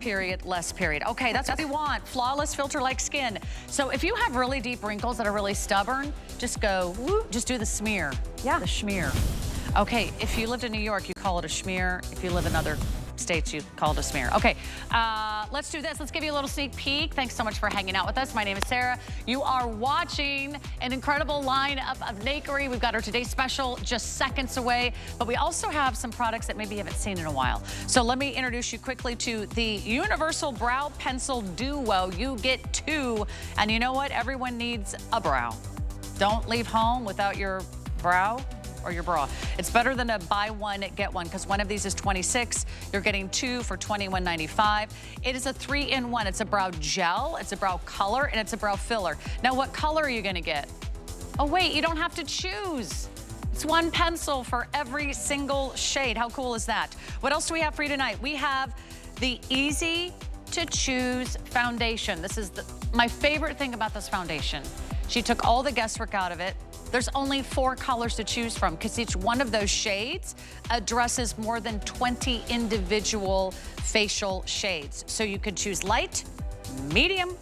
Period, less period. Okay, that's what we want. Flawless filter-like skin. So if you have really deep wrinkles that are really stubborn, just go, just do the smear. Yeah. The schmear. Okay, if you lived in New York, you call it a schmear. If you live in other states, you call it a smear. Okay, let's do this. Let's give you a little sneak peek. Thanks so much for hanging out with us. My name is Sarah. You are watching an incredible lineup of Nakery. We've got our Today Special just seconds away, but we also have some products that maybe you haven't seen in a while. So let me introduce you quickly to the Universal Brow Pencil Duo. You get two, and you know what? Everyone needs a brow. Don't leave home without your brow or your bra. It's better than a buy one, get one, because one of these is $26. You're getting two for $21.95. It is a 3-in-1. It's a brow gel, it's a brow color, and it's a brow filler. Now, what color are you gonna get? Oh, wait, you don't have to choose. It's one pencil for every single shade. How cool is that? What else do we have for you tonight? We have the easy to choose foundation. This is my favorite thing about this foundation. She took all the guesswork out of it. There's only 4 colors to choose from because each one of those shades addresses more than 20 individual facial shades. So you could choose light, medium,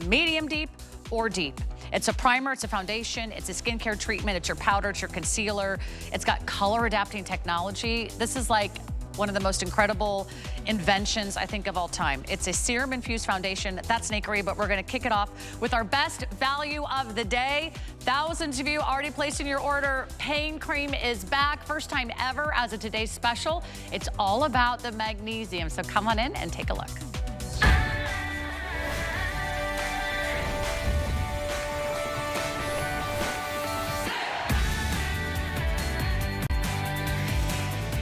medium deep, or deep. It's a primer, it's a foundation, it's a skincare treatment, it's your powder, it's your concealer. It's got color adapting technology. This is like one of the most incredible inventions, I think, of all time. It's a serum infused foundation. That's Nakery, but we're gonna kick it off with our best value of the day. Thousands of you already placing your order. Pain Cream is back, first time ever as a Today's Special. It's all about the magnesium, so come on in and take a look.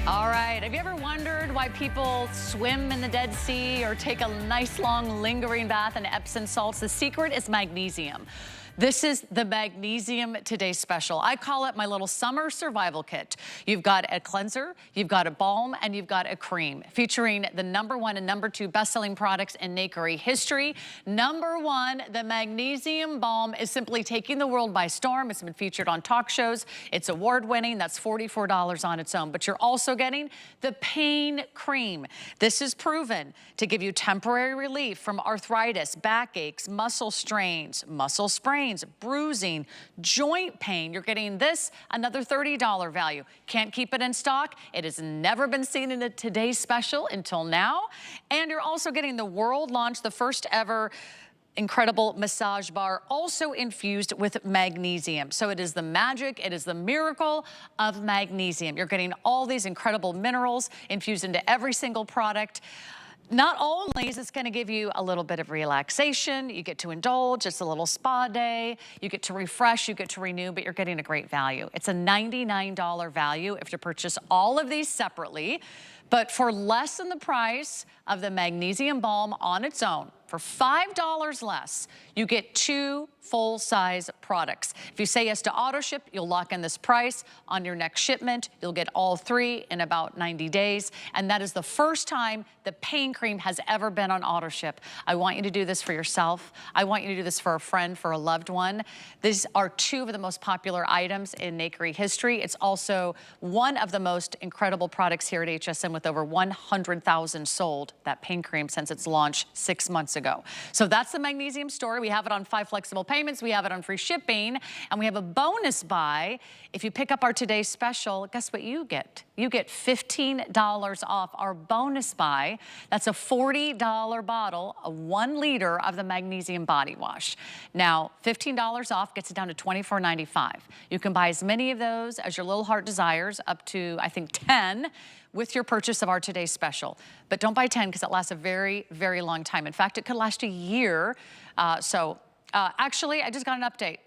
All right, have you ever wondered why people swim in the Dead Sea or take a nice long lingering bath in Epsom salts? The secret is magnesium. This is the Magnesium Today Special. I call it my little summer survival kit. You've got a cleanser, you've got a balm, and you've got a cream, featuring the #1 and #2 best-selling products in Nakery history. #1, the Magnesium Balm is simply taking the world by storm. It's been featured on talk shows. It's award-winning. That's $44 on its own. But you're also getting the Pain Cream. This is proven to give you temporary relief from arthritis, backaches, muscle strains, muscle sprains, bruising, joint pain. You're getting this, another $30 value. Can't keep it in stock. It has never been seen in a Today's Special until now. And you're also getting the world launch, the first ever incredible massage bar, also infused with magnesium. So it is the magic, it is the miracle of magnesium. You're getting all these incredible minerals infused into every single product. Not only is this going to give you a little bit of relaxation, you get to indulge, it's a little spa day, you get to refresh, you get to renew, but you're getting a great value. It's a $99 value if you purchase all of these separately, but for less than the price of the Magnesium Balm on its own, for $5 less, you get 2 full-size products. If you say yes to auto ship, you'll lock in this price. On your next shipment, you'll get all 3 in about 90 days. And that is the first time the Pain Cream has ever been on auto ship. I want you to do this for yourself. I want you to do this for a friend, for a loved one. These are 2 of the most popular items in Nakery history. It's also one of the most incredible products here at HSN, with over 100,000 sold, that Pain Cream, since its launch 6 months ago. So that's the magnesium story. We have it on 5 flexible payments. We have it on free shipping, and we have a bonus buy. If you pick up our Today's Special, guess what you get? You get $15 off our bonus buy. That's a $40 bottle, a 1 liter of the magnesium body wash. Now, $15 off gets it down to $24.95. You can buy as many of those as your little heart desires, up to, I think, 10 with your purchase of our Today's Special. But don't buy 10 because it lasts a very, very long time. In fact, it could last a year. Actually, I just got an update.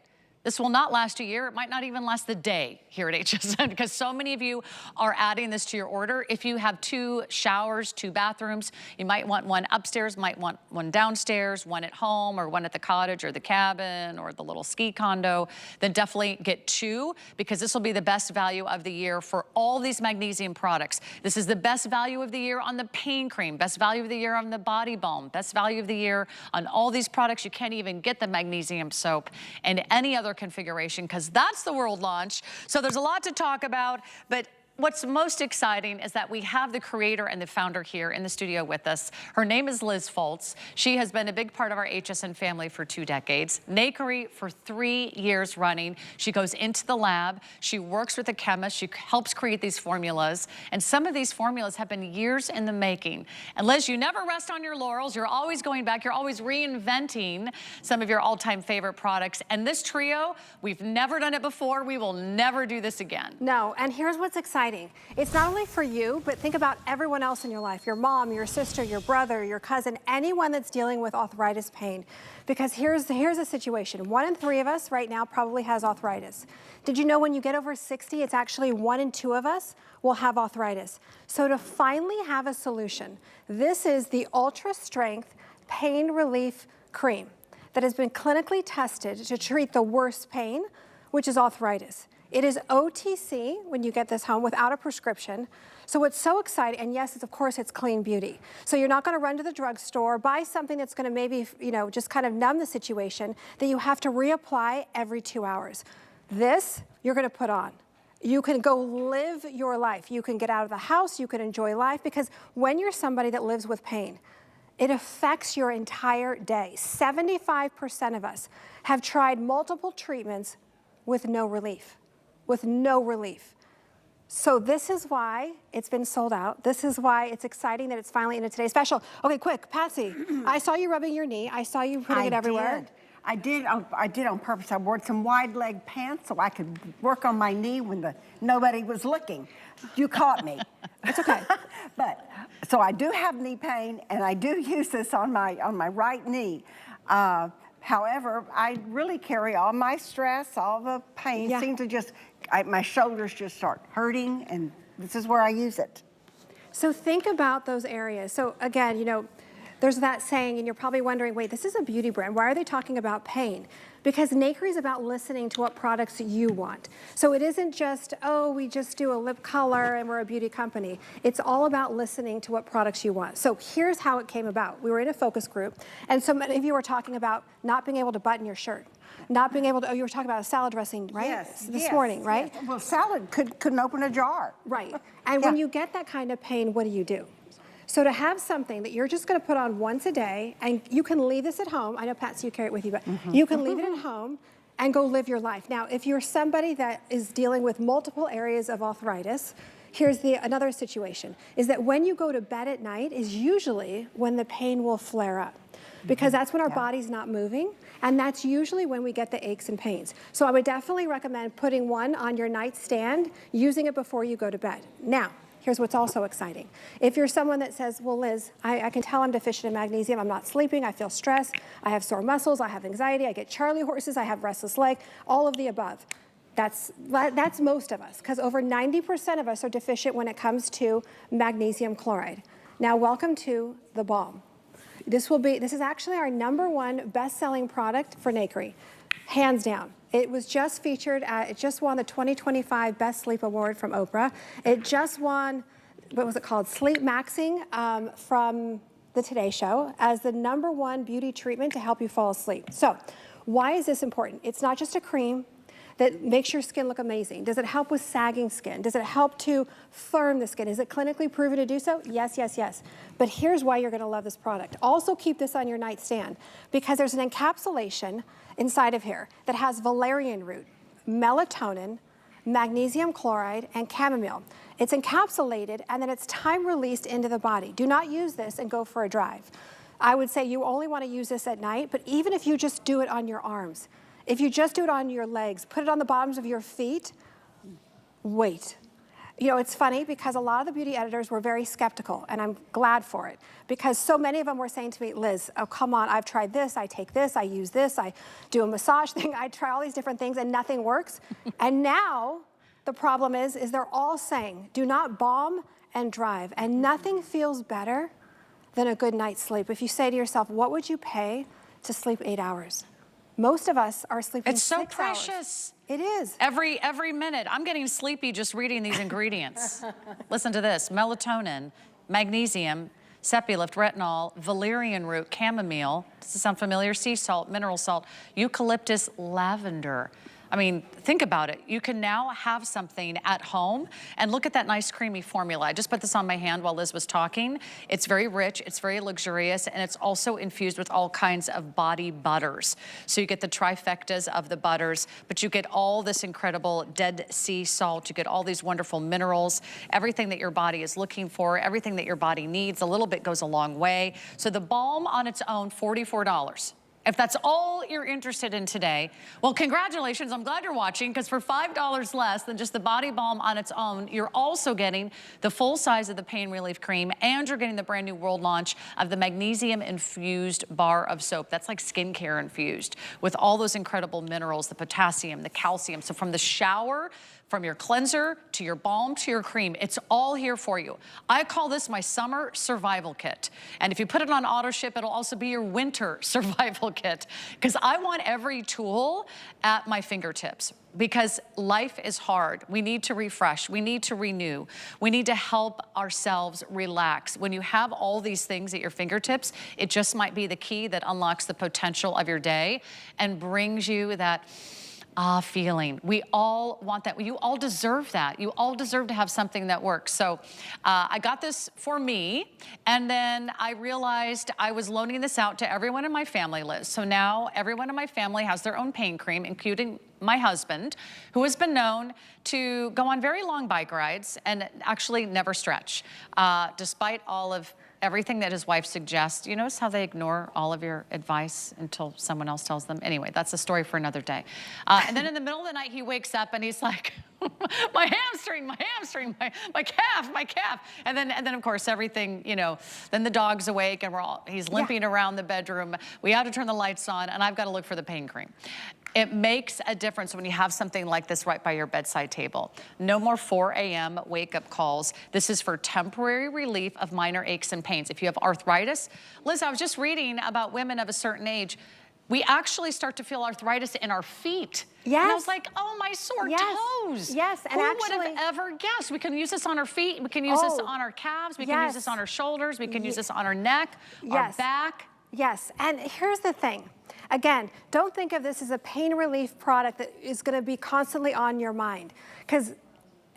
This will not last a year. It might not even last the day here at HSN, because so many of you are adding this to your order. If you have 2 showers, 2 bathrooms, you might want one upstairs, might want one downstairs, one at home, or one at the cottage or the cabin or the little ski condo, then definitely get 2, because this will be the best value of the year for all these magnesium products. This is the best value of the year on the Pain Cream, best value of the year on the body balm, best value of the year on all these products. You can't even get the magnesium soap and any other configuration, because that's the world launch. So there's a lot to talk about, but what's most exciting is that we have the creator and the founder here in the studio with us. Her name is Liz Foltz. She has been a big part of our HSN family for 2 decades. Nakery for 3 years running. She goes into the lab. She works with a chemist. She helps create these formulas. And some of these formulas have been years in the making. And Liz, you never rest on your laurels. You're always going back. You're always reinventing some of your all-time favorite products. And this trio, we've never done it before. We will never do this again. No, and here's what's exciting. It's not only for you, but think about everyone else in your life, your mom, your sister, your brother, your cousin, anyone that's dealing with arthritis pain. Because here's a situation. 1 in 3 of us right now probably has arthritis. Did you know when you get over 60, it's actually 1 in 2 of us will have arthritis. So to finally have a solution, this is the Ultra Strength Pain Relief Cream that has been clinically tested to treat the worst pain, which is arthritis. It is OTC when you get this home without a prescription. So what's so exciting, and yes, of course, it's clean beauty. So you're not gonna run to the drugstore, buy something that's gonna maybe, just kind of numb the situation that you have to reapply every 2 hours. This, you're gonna put on. You can go live your life. You can get out of the house, you can enjoy life, because when you're somebody that lives with pain, it affects your entire day. 75% of us have tried multiple treatments with no relief. So this is why it's been sold out. This is why it's exciting that it's finally in a Today Special. Okay, quick, Patsy, I saw you rubbing your knee. I saw you putting it everywhere. I did on purpose. I wore some wide leg pants so I could work on my knee when nobody was looking. You caught me. It's okay. But, so I do have knee pain, and I do use this on my right knee. However, I really carry all my stress, all the pain, seem to just, my shoulders just start hurting, and this is where I use it. So think about those areas. So again, there's that saying, and you're probably wondering, wait, this is a beauty brand. Why are they talking about pain? Because Nakery is about listening to what products you want. So it isn't just, oh, we just do a lip color and we're a beauty company. It's all about listening to what products you want. So here's how it came about. We were in a focus group, and so many of you were talking about not being able to button your shirt. Not being able to, you were talking about a salad dressing, right? Yes, this morning, right? Yes. Well, salad couldn't open a jar. Right, and when you get that kind of pain, what do? So to have something that you're just gonna put on once a day, and you can leave this at home, I know Patsy, you carry it with you, but you can leave it at home and go live your life. Now, if you're somebody that is dealing with multiple areas of arthritis, here's another situation, is that when you go to bed at night is usually when the pain will flare up. Because that's when our body's not moving, and that's usually when we get the aches and pains. So I would definitely recommend putting one on your nightstand, using it before you go to bed. Now, here's what's also exciting. If you're someone that says, well, Liz, I can tell I'm deficient in magnesium, I'm not sleeping, I feel stressed, I have sore muscles, I have anxiety, I get Charlie horses, I have restless leg, all of the above. That's most of us, because over 90% of us are deficient when it comes to magnesium chloride. Now, welcome to the balm. This is actually our #1 best-selling product for Nakery, hands down. It was just featured it just won the 2025 Best Sleep Award from Oprah. It just won, what was it called? Sleep Maxing from the Today Show as the #1 beauty treatment to help you fall asleep. So why is this important? It's not just a cream that makes your skin look amazing. Does it help with sagging skin? Does it help to firm the skin? Is it clinically proven to do so? Yes, yes, yes. But here's why you're gonna love this product. Also keep this on your nightstand, because there's an encapsulation inside of here that has valerian root, melatonin, magnesium chloride, and chamomile. It's encapsulated, and then it's time released into the body. Do not use this and go for a drive. I would say you only wanna use this at night, but even if you just do it on your arms, if you just do it on your legs, put it on the bottoms of your feet, wait. It's funny because a lot of the beauty editors were very skeptical, and I'm glad for it, because so many of them were saying to me, Liz, oh, come on, I've tried this, I take this, I use this, I do a massage thing, I try all these different things and nothing works. And now the problem is they're all saying, do not balm and drive, and nothing feels better than a good night's sleep. If you say to yourself, what would you pay to sleep 8 hours? Most of us are sleeping 6 hours. It's so precious. It is. Every minute. I'm getting sleepy just reading these ingredients. Listen to this: melatonin, magnesium, Sepulift, retinol, valerian root, chamomile. Does this sound familiar? Sea salt, mineral salt, eucalyptus, lavender. I mean, think about it. You can now have something at home, and look at that nice creamy formula. I just put this on my hand while Liz was talking. It's very rich, it's very luxurious, and it's also infused with all kinds of body butters. So you get the trifectas of the butters, but you get all this incredible Dead Sea salt. You get all these wonderful minerals, everything that your body is looking for, everything that your body needs. A little bit goes a long way. So the balm on its own, $44. If that's all you're interested in today, well, congratulations. I'm glad you're watching, because for $5 less than just the body balm on its own, you're also getting the full size of the pain relief cream, and you're getting the brand new world launch of the magnesium infused bar of soap. That's like skincare infused with all those incredible minerals, the potassium, the calcium. So from the shower, from your cleanser to your balm to your cream, it's all here for you. I call this my summer survival kit. And if you put it on auto ship, it'll also be your winter survival kit, because I want every tool at my fingertips, because life is hard. We need to refresh, we need to renew, we need to help ourselves relax. When you have all these things at your fingertips, it just might be the key that unlocks the potential of your day and brings you that feeling. We all want that. You all deserve that. You all deserve to have something that works. So I got this for me, and then I realized I was loaning this out to everyone in my family list. So now everyone in my family has their own pain cream, including my husband, who has been known to go on very long bike rides and actually never stretch, despite all of everything that his wife suggests. You notice how they ignore all of your advice until someone else tells them? Anyway, that's a story for another day. And then in the middle of the night, he wakes up and he's like, my hamstring, my calf. And then of course, everything, you know, then the dog's awake and he's limping around the bedroom. We had to turn the lights on, and I've got to look for the pain cream. It makes a difference when you have something like this right by your bedside table. No more 4 a.m. wake-up calls. This is for temporary relief of minor aches and pains. If you have arthritis, Liz, I was just reading about women of a certain age. We actually start to feel arthritis in our feet. Yes. And I was like, oh, my sore toes. Yes, and who actually, would have ever guessed? We can use this on our feet. We can use this on our calves. We can use this on our shoulders. We can use this on our neck, our back. Yes, and here's the thing. Again, don't think of this as a pain relief product that is going to be constantly on your mind. Because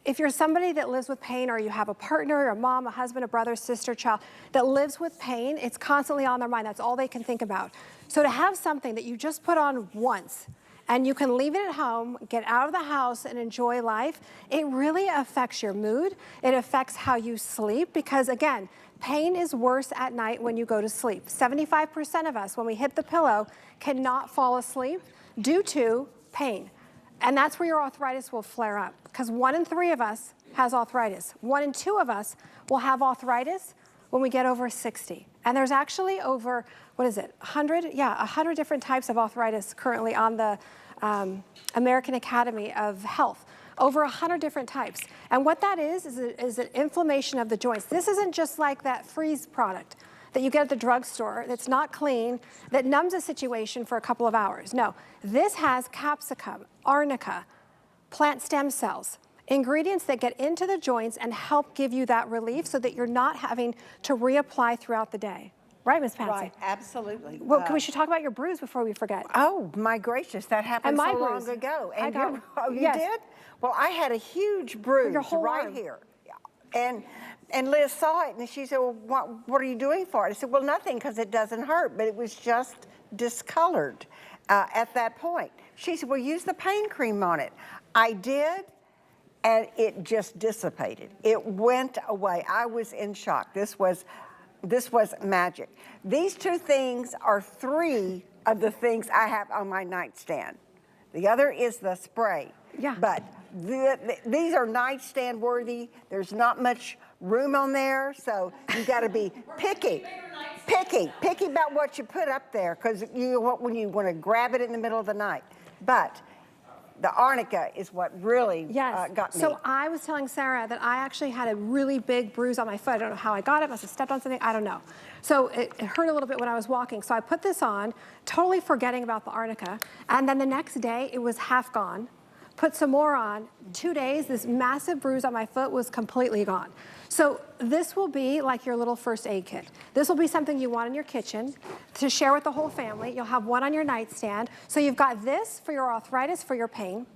if you're somebody that lives with pain, or you have a partner, a mom, a husband, a brother, sister, child that lives with pain, it's constantly on their mind. That's all they can think about. So to have something that you just put on once, and you can leave it at home, get out of the house and enjoy life, it really affects your mood. It affects how you sleep, because again, pain is worse at night when you go to sleep. 75% of us, when we hit the pillow, cannot fall asleep due to pain. And that's where your arthritis will flare up, because 1 in 3 of us has arthritis. 1 in 2 of us will have arthritis when we get over 60. And there's actually over, 100? Yeah, 100 different types of arthritis currently on the American Academy of Health. Over 100 different types. And what that is an inflammation of the joints. This isn't just like that freeze product that you get at the drugstore that's not clean, that numbs a situation for a couple of hours. No, this has capsicum, arnica, plant stem cells, ingredients that get into the joints and help give you that relief so that you're not having to reapply throughout the day. Right, Ms. Patsy? Right, absolutely. Well, we should talk about your bruise before we forget. Oh, my gracious, that happened so bruise. long ago. And you did? Well, I had a huge bruise right arm. here. And Liz saw it, and she said, well, what are you doing for it? I said, well, nothing, because it doesn't hurt, but it was just discolored at that point. She said, well, use the pain cream on it. I did, and it just dissipated. It went away. I was in shock. This was magic. These 2 things are 3 of the things I have on my nightstand. The other is the spray. Yeah. But these are nightstand worthy. There's not much room on there, so you got to be picky about what you put up there, because when you want to grab it in the middle of the night. But the arnica is what really got me. So I was telling Sarah that I actually had a really big bruise on my foot. I don't know how I got it. Must have stepped on something. I don't know. So it hurt a little bit when I was walking. So I put this on, totally forgetting about the arnica. And then the next day, it was half gone. Put some more on. 2 days, this massive bruise on my foot was completely gone. So this will be like your little first aid kit. This will be something you want in your kitchen, to share with the whole family. You'll have one on your nightstand. So you've got this for your arthritis, for your pain.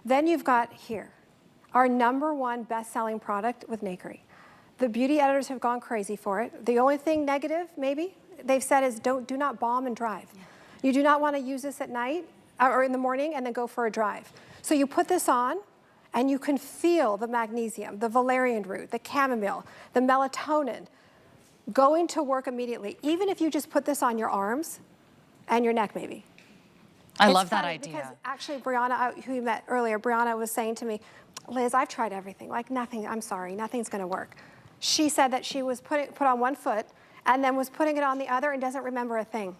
Then you've got here, our #1 best-selling product with Nakery. The beauty editors have gone crazy for it. The only thing negative, maybe, they've said is do not balm and drive. You do not want to use this at night or in the morning and then go for a drive. So you put this on and you can feel the magnesium, the valerian root, the chamomile, the melatonin going to work immediately, even if you just put this on your arms and your neck maybe. I love that idea. Because actually Brianna, who you met earlier, Brianna was saying to me, Liz, I've tried everything, like nothing, I'm sorry, nothing's gonna work. She said that she was put on one foot and then was putting it on the other and doesn't remember a thing.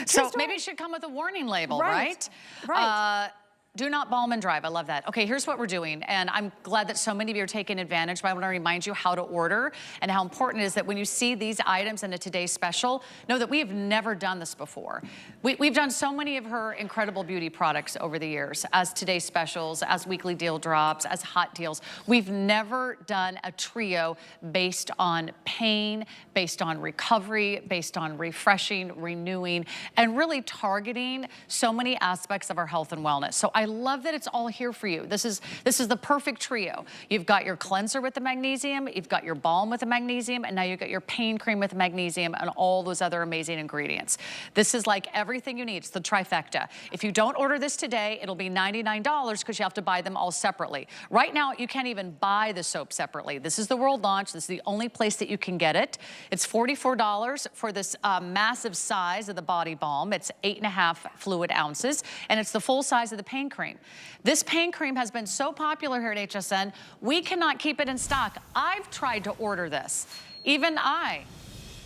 So maybe it should come with a warning label, right? Right. Do not balm and drive. I love that. Okay, here's what we're doing. And I'm glad that so many of you are taking advantage, but I want to remind you how to order and how important it is that when you see these items in a today's special, know that we have never done this before. We've done so many of her incredible beauty products over the years as today's specials, as weekly deal drops, as hot deals. We've never done a trio based on pain, based on recovery, based on refreshing, renewing, and really targeting so many aspects of our health and wellness. So I love that it's all here for you. This is the perfect trio. You've got your cleanser with the magnesium, you've got your balm with the magnesium, and now you've got your pain cream with the magnesium and all those other amazing ingredients. This is like everything you need. It's the trifecta. If you don't order this today, it'll be $99 because you have to buy them all separately. Right now, you can't even buy the soap separately. This is the world launch. This is the only place that you can get it. It's $44 for this massive size of the body balm. It's 8.5 fluid ounces, and it's the full size of the pain cream. This pain cream has been so popular here at HSN, we cannot keep it in stock. I've tried to order this. Even I,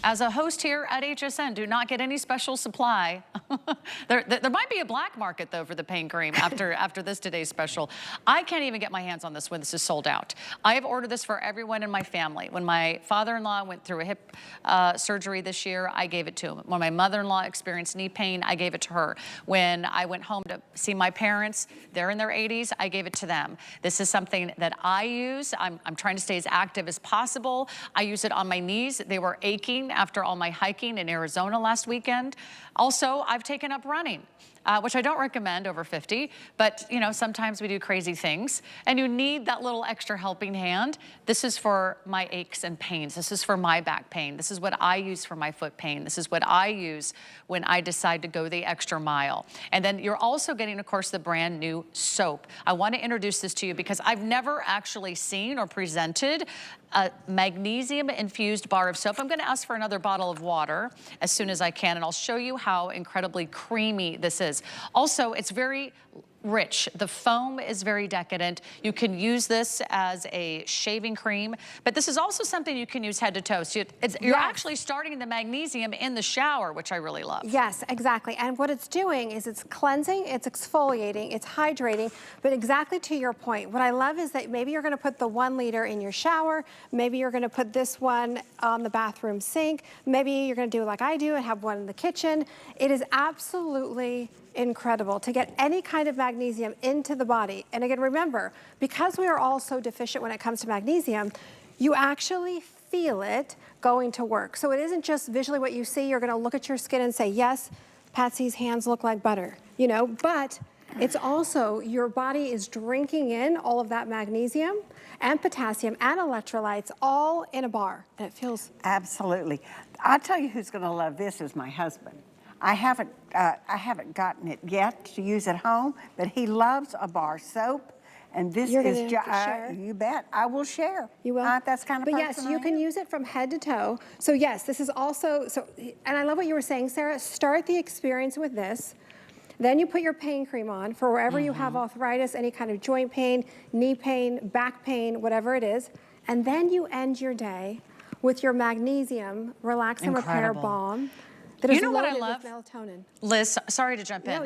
as a host here at HSN, do not get any special supply. There might be a black market, though, for the pain cream after this today's special. I can't even get my hands on this when this is sold out. I have ordered this for everyone in my family. When my father-in-law went through a hip surgery this year, I gave it to him. When my mother-in-law experienced knee pain, I gave it to her. When I went home to see my parents, they're in their 80s, I gave it to them. This is something that I use. I'm trying to stay as active as possible. I use it on my knees. They were aching after all my hiking in Arizona last weekend. Also, I've taken up running, which I don't recommend over 50, but you know, sometimes we do crazy things and you need that little extra helping hand. This is for my aches and pains. This is for my back pain. This is what I use for my foot pain. This is what I use when I decide to go the extra mile. And then you're also getting, of course, the brand new soap. I want to introduce this to you because I've never actually seen or presented a magnesium infused bar of soap. I'm going to ask for another bottle of water as soon as I can, and I'll show you how incredibly creamy this is. Also, it's very rich. The foam is very decadent. You can use this as a shaving cream, but this is also something you can use head to toe. So you're actually starting the magnesium in the shower, which I really love. Yes, exactly. And what it's doing is it's cleansing, it's exfoliating, it's hydrating, but exactly to your point, what I love is that maybe you're gonna put the 1 liter in your shower, maybe you're gonna put this one on the bathroom sink, maybe you're gonna do like I do and have one in the kitchen. It is absolutely incredible to get any kind of magnesium into the body. And again, remember, because we are all so deficient when it comes to magnesium, you actually feel it going to work. So it isn't just visually what you see. You're gonna look at your skin and say, yes, Patsy's hands look like butter, you know, but it's also your body is drinking in all of that magnesium and potassium and electrolytes all in a bar, and it feels... Absolutely. I'll tell you who's gonna love this is my husband. I haven't gotten it yet to use at home, but he loves a bar soap, and this is share. You bet. I will share. You will. That's kind of. But yes, you can use it from head to toe. So yes, this is also and I love what you were saying, Sarah. Start the experience with this. Then you put your pain cream on for wherever you have arthritis, any kind of joint pain, knee pain, back pain, whatever it is, and then you end your day with your magnesium relax and repair balm. You know what I love? Melatonin. Liz, sorry to jump in,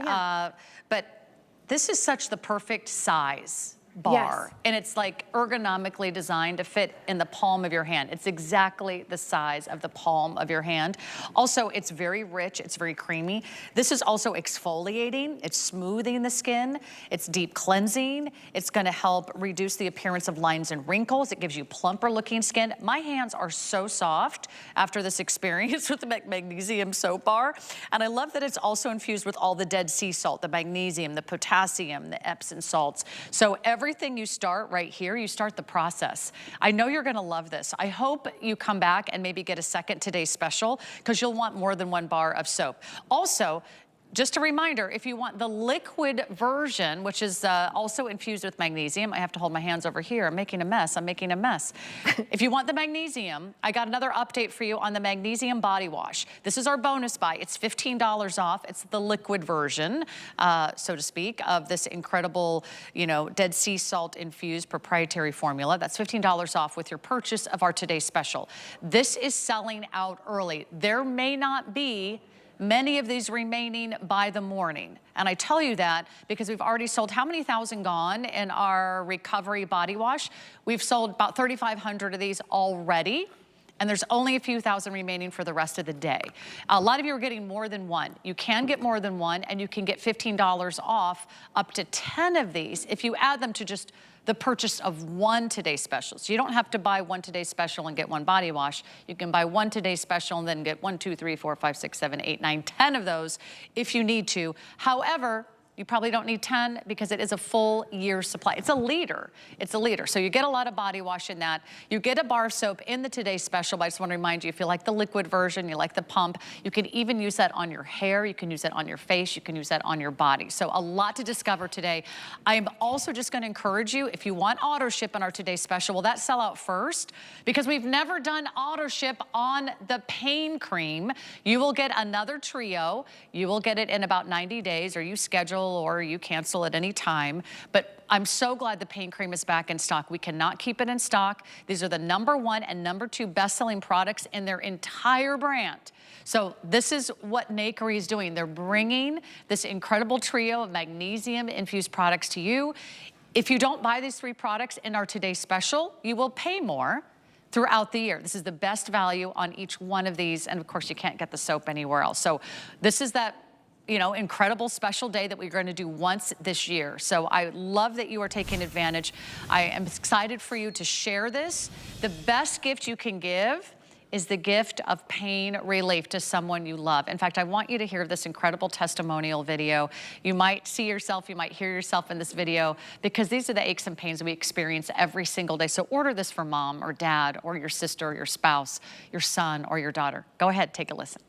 but this is such the perfect size bar. Yes. And it's like ergonomically designed to fit in the palm of your hand. It's exactly the size of the palm of your hand. Also, it's very rich, it's very creamy. This is also exfoliating, it's smoothing the skin, it's deep cleansing, it's gonna help reduce the appearance of lines and wrinkles, it gives you plumper looking skin. My hands are so soft after this experience with the magnesium soap bar. And I love that it's also infused with all the Dead Sea salt, the magnesium, the potassium, the Epsom salts. So everything you start right here, you start the process. I know you're gonna love this. I hope you come back and maybe get a second Today Special, because you'll want more than one bar of soap. Also, just a reminder, if you want the liquid version, which is also infused with magnesium, I have to hold my hands over here. I'm making a mess. If you want the magnesium, I got another update for you on the magnesium body wash. This is our bonus buy. It's $15 off. It's the liquid version, so to speak, of this incredible, Dead Sea salt infused proprietary formula. That's $15 off with your purchase of our Today Special. This is selling out early. There may not be many of these remaining by the morning. And I tell you that because we've already sold, how many thousand gone in our recovery body wash? We've sold about 3,500 of these already. And there's only a few thousand remaining for the rest of the day. A lot of you are getting more than one. You can get more than one, and you can get $15 off up to 10 of these if you add them to just the purchase of one Today Special. So you don't have to buy one Today Special and get one body wash. You can buy one Today Special and then get 1, 2, 3, 4, 5, 6, 7, 8, 9, 10 of those if you need to. However, you probably don't need 10 because it is a full year's supply. It's a liter. It's a liter. So you get a lot of body wash in that. You get a bar of soap in the Today Special, but I just want to remind you, if you like the liquid version, you like the pump, you can even use that on your hair. You can use that on your face. You can use that on your body. So a lot to discover today. I'm also just going to encourage you, if you want auto ship on our Today Special, will that sell out first? Because we've never done auto ship on the pain cream. You will get another trio. You will get it in about 90 days, or you schedule or you cancel at any time. But I'm so glad the pain cream is back in stock. We cannot keep it in stock. These are the #1 and #2 best-selling products in their entire brand. So this is what Nakery is doing. They're bringing this incredible trio of magnesium-infused products to you. If you don't buy these 3 products in our Today Special, you will pay more throughout the year. This is the best value on each one of these. And of course, you can't get the soap anywhere else. So this is that incredible special day that we're going to do once this year. So I love that you are taking advantage. I am excited for you to share this. The best gift you can give is the gift of pain relief to someone you love. In fact, I want you to hear this incredible testimonial video. You might see yourself, you might hear yourself in this video, because these are the aches and pains we experience every single day. So order this for mom or dad or your sister or your spouse, your son or your daughter. Go ahead, take a listen.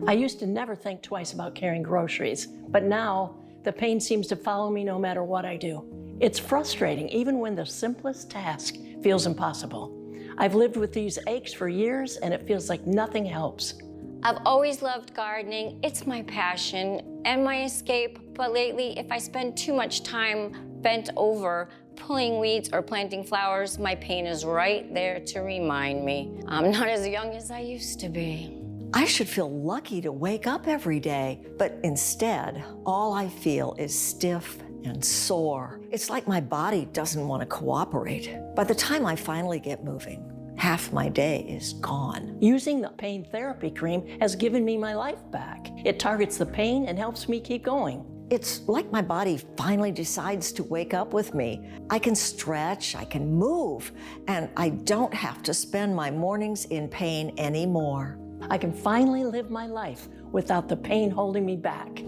I used to never think twice about carrying groceries, but now the pain seems to follow me no matter what I do. It's frustrating, even when the simplest task feels impossible. I've lived with these aches for years, and it feels like nothing helps. I've always loved gardening. It's my passion and my escape, but lately, if I spend too much time bent over pulling weeds or planting flowers, my pain is right there to remind me I'm not as young as I used to be. I should feel lucky to wake up every day, but instead, all I feel is stiff and sore. It's like my body doesn't want to cooperate. By the time I finally get moving, half my day is gone. Using the pain therapy cream has given me my life back. It targets the pain and helps me keep going. It's like my body finally decides to wake up with me. I can stretch, I can move, and I don't have to spend my mornings in pain anymore. I can finally live my life without the pain holding me back.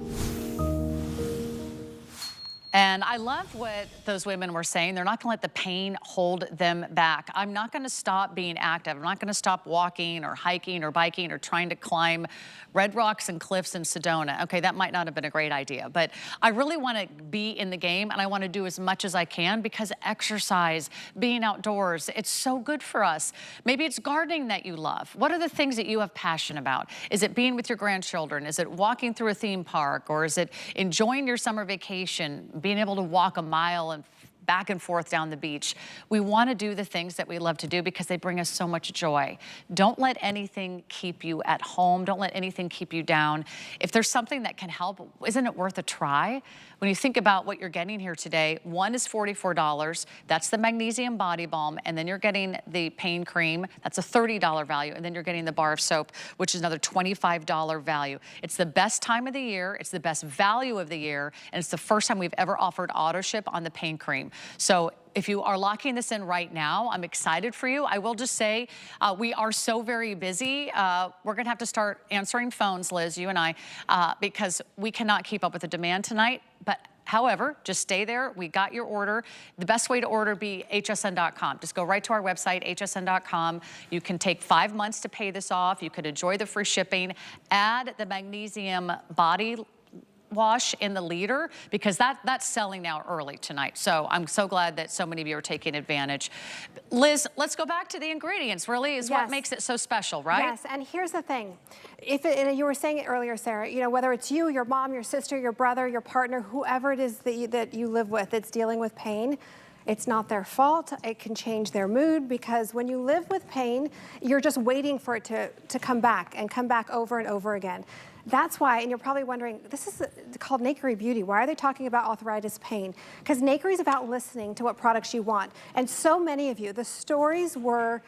And I love what those women were saying. They're not gonna let the pain hold them back. I'm not gonna stop being active. I'm not gonna stop walking or hiking or biking or trying to climb red rocks and cliffs in Sedona. Okay, that might not have been a great idea, but I really wanna be in the game and I wanna do as much as I can because exercise, being outdoors, it's so good for us. Maybe it's gardening that you love. What are the things that you have passion about? Is it being with your grandchildren? Is it walking through a theme park? Or is it enjoying your summer vacation? Being able to walk a mile and back and forth down the beach. We want to do the things that we love to do because they bring us so much joy. Don't let anything keep you at home. Don't let anything keep you down. If there's something that can help, isn't it worth a try? When you think about what you're getting here today, one is $44. That's the magnesium body balm. And then you're getting the pain cream. That's a $30 value. And then you're getting the bar of soap, which is another $25 value. It's the best time of the year. It's the best value of the year. And it's the first time we've ever offered auto ship on the pain cream. So if you are locking this in right now, I'm excited for you. I will just say we are so very busy. We're going to have to start answering phones, Liz, you and I, because we cannot keep up with the demand tonight. But however, just stay there. We got your order. The best way to order be hsn.com. Just go right to our website, hsn.com. You can take 5 months to pay this off. You could enjoy the free shipping. Add the magnesium body wash in the liter because that's selling now early tonight. So I'm so glad that so many of you are taking advantage. Liz, let's go back to the ingredients. Really is what makes it so special, right? Yes, and here's the thing. And you were saying it earlier, Sarah, you know, whether it's you, your mom, your sister, your brother, your partner, whoever it is that you live with that's dealing with pain, it's not their fault. It can change their mood because when you live with pain, you're just waiting for it to come back and come back over and over again. That's why, and you're probably wondering, this is called Nakery Beauty. Why are they talking about arthritis pain? Because Nakery is about listening to what products you want. And so many of you, the stories were,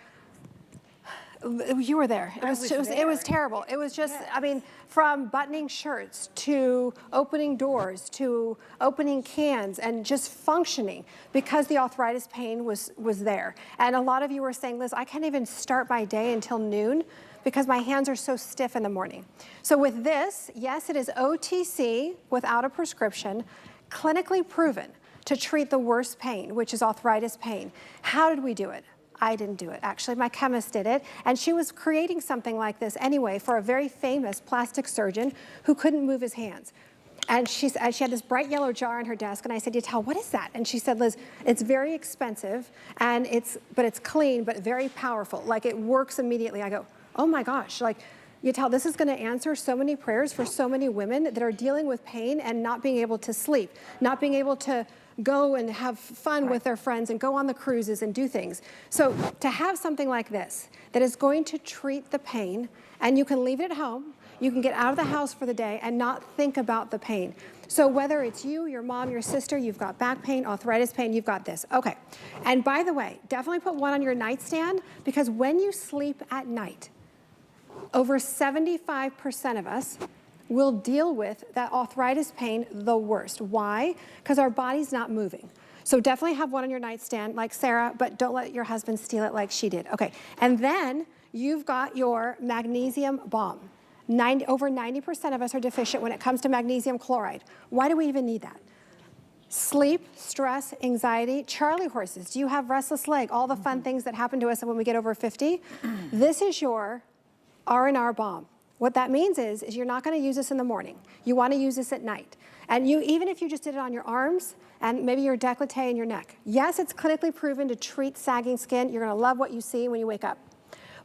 you were there. It was terrible. It was just, I mean, from buttoning shirts to opening doors to opening cans and just functioning because the arthritis pain was there. And a lot of you were saying, Liz, I can't even start my day until noon because my hands are so stiff in the morning. So with this, yes, it is OTC without a prescription, clinically proven to treat the worst pain, which is arthritis pain. How did we do it? I didn't do it. Actually, my chemist did it. And she was creating something like this anyway for a very famous plastic surgeon who couldn't move his hands. And she had this bright yellow jar on her desk, and I said, Yatel, what is that? And she said, Liz, it's very expensive, and but it's clean, but very powerful. Like, it works immediately. I go, oh my gosh, like, Yatel, this is gonna answer so many prayers for so many women that are dealing with pain and not being able to sleep, not being able to go and have fun with their friends and go on the cruises and do things. So to have something like this that is going to treat the pain, and you can leave it at home, you can get out of the house for the day and not think about the pain. So whether it's you, your mom, your sister, you've got back pain, arthritis pain, you've got this. Okay, and by the way, definitely put one on your nightstand because when you sleep at night, over 75% of us will deal with that arthritis pain the worst. Why? Because our body's not moving. So definitely have one on your nightstand like Sarah, but don't let your husband steal it like she did. Okay, and then you've got your magnesium balm. Over 90% of us are deficient when it comes to magnesium chloride. Why do we even need that? Sleep, stress, anxiety, Charlie horses. Do you have restless leg? All the fun things that happen to us when we get over 50. This is your R&R balm. What that means is you're not going to use this in the morning. You want to use this at night. And even if you just did it on your arms and maybe your décolleté and your neck. Yes, it's clinically proven to treat sagging skin. You're going to love what you see when you wake up.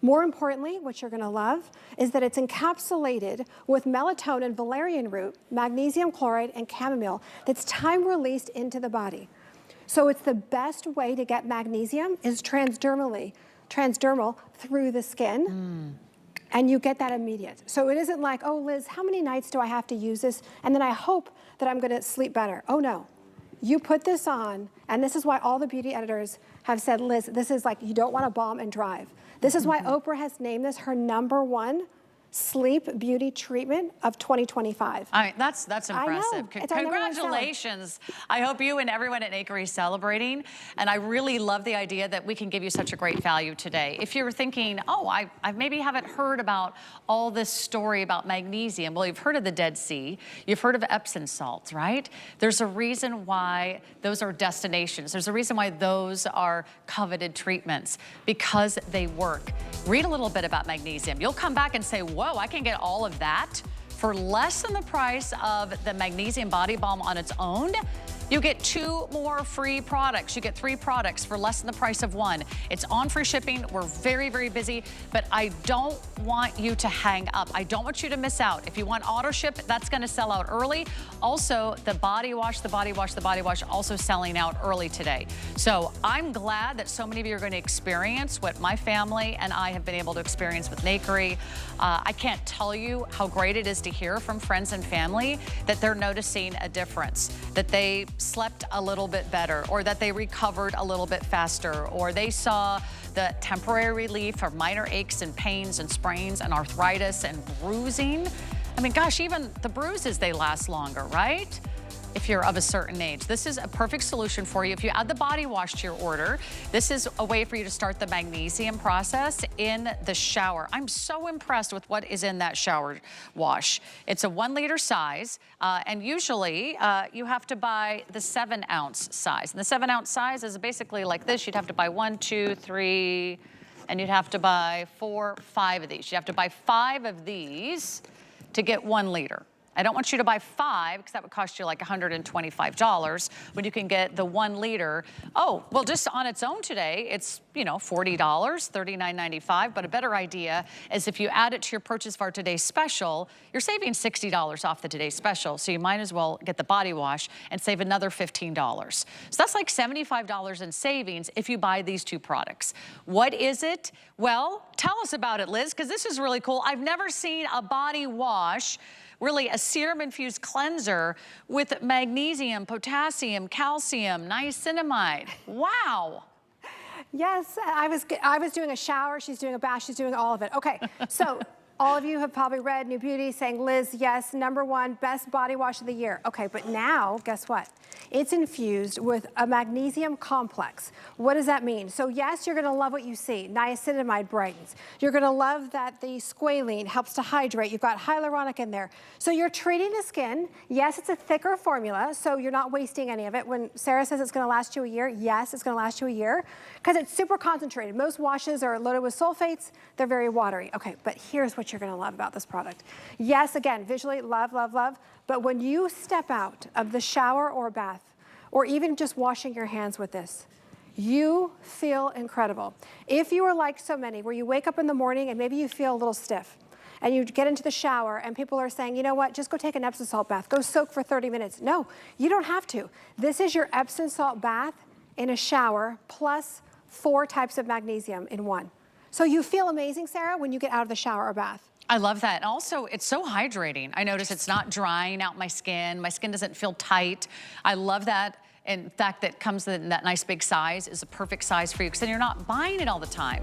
More importantly, what you're going to love is that it's encapsulated with melatonin, valerian root, magnesium chloride, and chamomile that's time-released into the body. So it's the best way to get magnesium is transdermal through the skin. And you get that immediate. So it isn't like, oh, Liz, how many nights do I have to use this? And then I hope that I'm gonna sleep better. Oh no, you put this on, and this is why all the beauty editors have said, Liz, this is like, you don't wanna bomb and drive. This is why Oprah has named this her #1 sleep beauty treatment of 2025. That's impressive. Congratulations. I hope you and everyone at Nakery is celebrating. And I really love the idea that we can give you such a great value today. If you're thinking, oh, I maybe haven't heard about all this story about magnesium. Well, you've heard of the Dead Sea. You've heard of Epsom salts, right? There's a reason why those are destinations. There's a reason why those are coveted treatments, because they work. Read a little bit about magnesium. You'll come back and say, whoa, I can get all of that for less than the price of the magnesium body balm on its own. you get 2 more free products. You get 3 products for less than the price of 1. It's on free shipping. We're very, very busy, but I don't want you to hang up. I don't want you to miss out. If you want auto ship, that's gonna sell out early. Also, the body wash also selling out early today. So I'm glad that so many of you are gonna experience what my family and I have been able to experience with Nakery. I can't tell you how great it is to hear from friends and family that they're noticing a difference, that they slept a little bit better, or that they recovered a little bit faster, or they saw the temporary relief of minor aches and pains and sprains and arthritis and bruising. I mean, gosh, even the bruises, they last longer, right? If you're of a certain age. This is a perfect solution for you. If you add the body wash to your order, this is a way for you to start the magnesium process in the shower. I'm so impressed with what is in that shower wash. It's a 1 liter size, and usually you have to buy the 7-ounce size. And the 7-ounce size is basically like this. You'd have to buy 1, 2, 3, and you'd have to buy 4, 5 of these. You have to buy 5 of these to get 1 liter. I don't want you to buy 5 because that would cost you like $125 when you can get the 1 liter. Oh, well, just on its own today, it's, you know, $40, $39.95. But a better idea is if you add it to your purchase for today's special, you're saving $60 off the today's special. So you might as well get the body wash and save another $15. So that's like $75 in savings if you buy these 2 products. What is it? Well, tell us about it, Liz, because this is really cool. I've never seen a body wash, really a serum-infused cleanser with magnesium, potassium, calcium, niacinamide. Wow. Yes, I was doing a shower, she's doing a bath, she's doing all of it. Okay, so all of you have probably read New Beauty saying, Liz, yes, #1 best body wash of the year. Okay, but now, guess what? It's infused with a magnesium complex. What does that mean? So yes, you're gonna love what you see. Niacinamide brightens. You're gonna love that the squalene helps to hydrate. You've got hyaluronic in there. So you're treating the skin. Yes, it's a thicker formula, so you're not wasting any of it. When Sarah says it's gonna last you a year, yes, it's gonna last you a year, because it's super concentrated. Most washes are loaded with sulfates. They're very watery. Okay, but here's what you're gonna love about this product. Yes, again, visually, love, love, love. But when you step out of the shower or bath, or even just washing your hands with this, you feel incredible. If you are like so many, where you wake up in the morning and maybe you feel a little stiff, and you get into the shower and people are saying, you know what, just go take an Epsom salt bath, go soak for 30 minutes. No, you don't have to. This is your Epsom salt bath in a shower, plus 4 types of magnesium in 1. So you feel amazing, Sarah, when you get out of the shower or bath. I love that. And also, it's so hydrating. I notice it's not drying out my skin. My skin doesn't feel tight. I love that. In fact, that comes in that nice big size is a perfect size for you, because then you're not buying it all the time.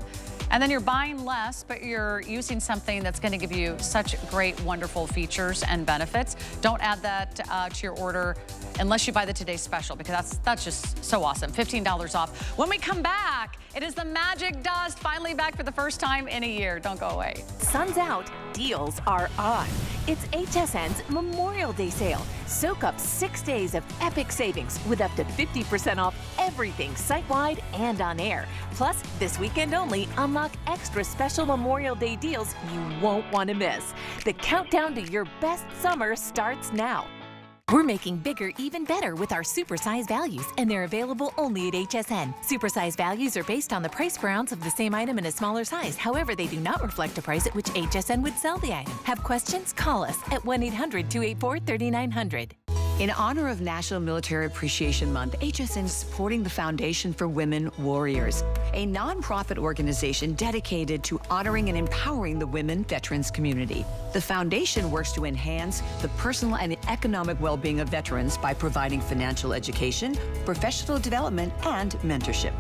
And then you're buying less, but you're using something that's gonna give you such great, wonderful features and benefits. Don't add that to your order unless you buy the today's special, because that's just so awesome. $15 off. When we come back, it is the magic dust, finally back for the first time in a year. Don't go away. Sun's out, deals are on. It's HSN's Memorial Day sale. Soak up 6 days of epic savings with up to 50% off everything site-wide and on air. Plus, this weekend only, unlock extra special Memorial Day deals you won't want to miss. The countdown to your best summer starts now. We're making bigger even better with our supersize values, and they're available only at HSN. Supersize values are based on the price per ounce of the same item in a smaller size. However, they do not reflect the price at which HSN would sell the item. Have questions? Call us at 1-800-284-3900. In honor of National Military Appreciation Month, HSN is supporting the Foundation for Women Warriors, a nonprofit organization dedicated to honoring and empowering the women veterans community. The foundation works to enhance the personal and economic well-being of veterans by providing financial education, professional development, and mentorship.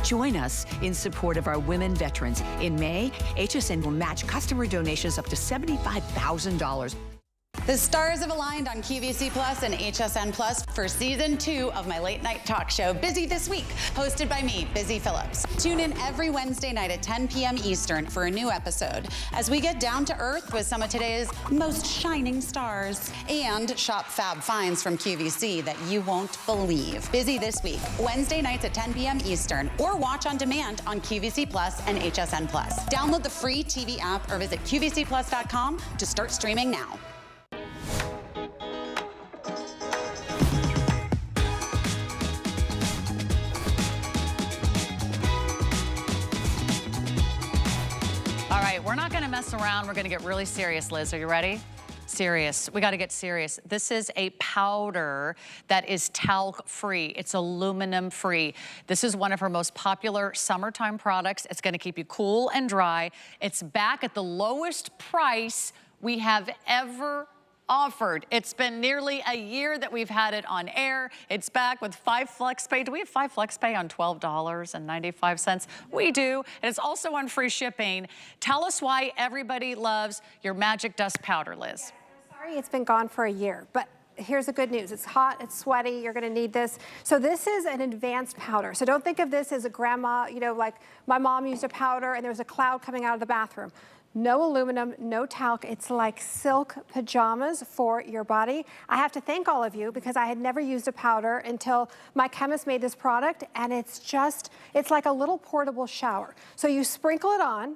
Join us in support of our women veterans. In May, HSN will match customer donations up to $75,000. The stars have aligned on QVC Plus and HSN Plus for season 2 of my late night talk show, Busy This Week, hosted by me, Busy Phillips. Tune in every Wednesday night at 10 p.m. Eastern for a new episode as we get down to earth with some of today's most shining stars and shop fab finds from QVC that you won't believe. Busy This Week, Wednesday nights at 10 p.m. Eastern, or watch on demand on QVC Plus and HSN Plus. Download the free TV app or visit QVCplus.com to start streaming now. All right, we're not gonna mess around. We're gonna get really serious, Liz. Are you ready? Serious. We got to get serious. This is a powder that is talc-free. It's aluminum-free. This is one of her most popular summertime products. It's going to keep you cool and dry. It's back at the lowest price we have ever offered. It's been nearly a year that we've had it on air. It's back with 5 FlexPay. Do we have 5 FlexPay on $12.95? We do. And it's also on free shipping. Tell us why everybody loves your Magic Dust Powder, Liz. Sorry, it's been gone for a year, but here's the good news. It's hot, it's sweaty, you're gonna need this. So this is an advanced powder. So don't think of this as a grandma, you know, like my mom used a powder and there was a cloud coming out of the bathroom. No aluminum, no talc. It's like silk pajamas for your body. I have to thank all of you because I had never used a powder until my chemist made this product, and it's like a little portable shower. So you sprinkle it on,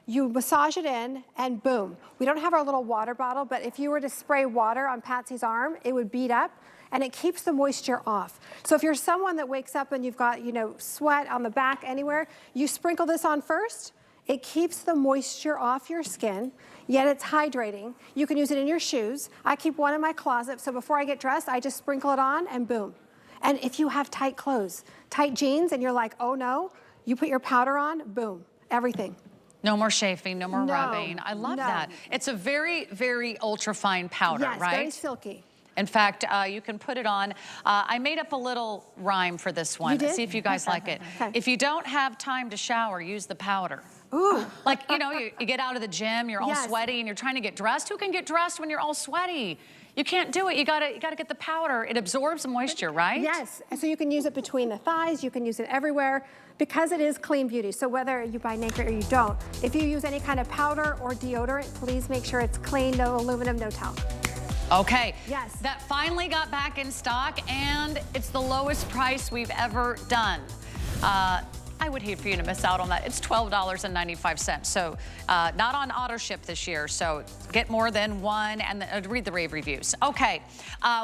you massage it in, and boom. We don't have our little water bottle, but if you were to spray water on Patsy's arm, it would bead up, and it keeps the moisture off. So if you're someone that wakes up and you've got, you know, sweat on the back anywhere, you sprinkle this on first. It keeps the moisture off your skin, yet it's hydrating. You can use it in your shoes. I keep one in my closet, so before I get dressed, I just sprinkle it on, and boom. And if you have tight clothes, tight jeans, and you're like, oh no, you put your powder on, boom, everything. No more chafing, no more rubbing. I love that. It's a very, very ultra-fine powder, yes, right? Very silky. In fact, you can put it on. I made up a little rhyme for this one. You did? See if you guys like it. Okay. If you don't have time to shower, use the powder. Ooh. Like, you know, you get out of the gym, you're all sweaty, and you're trying to get dressed. Who can get dressed when you're all sweaty? You can't do it. You gotta get the powder. It absorbs moisture, right? Yes, and so you can use it between the thighs, you can use it everywhere, because it is clean beauty. So whether you buy Nakery or you don't, if you use any kind of powder or deodorant, please make sure it's clean, no aluminum, no talc. Okay. Yes. That finally got back in stock, and it's the lowest price we've ever done. I would hate for you to miss out on that. It's $12.95. So not on auto ship this year. So get more than one and read the rave reviews. Okay,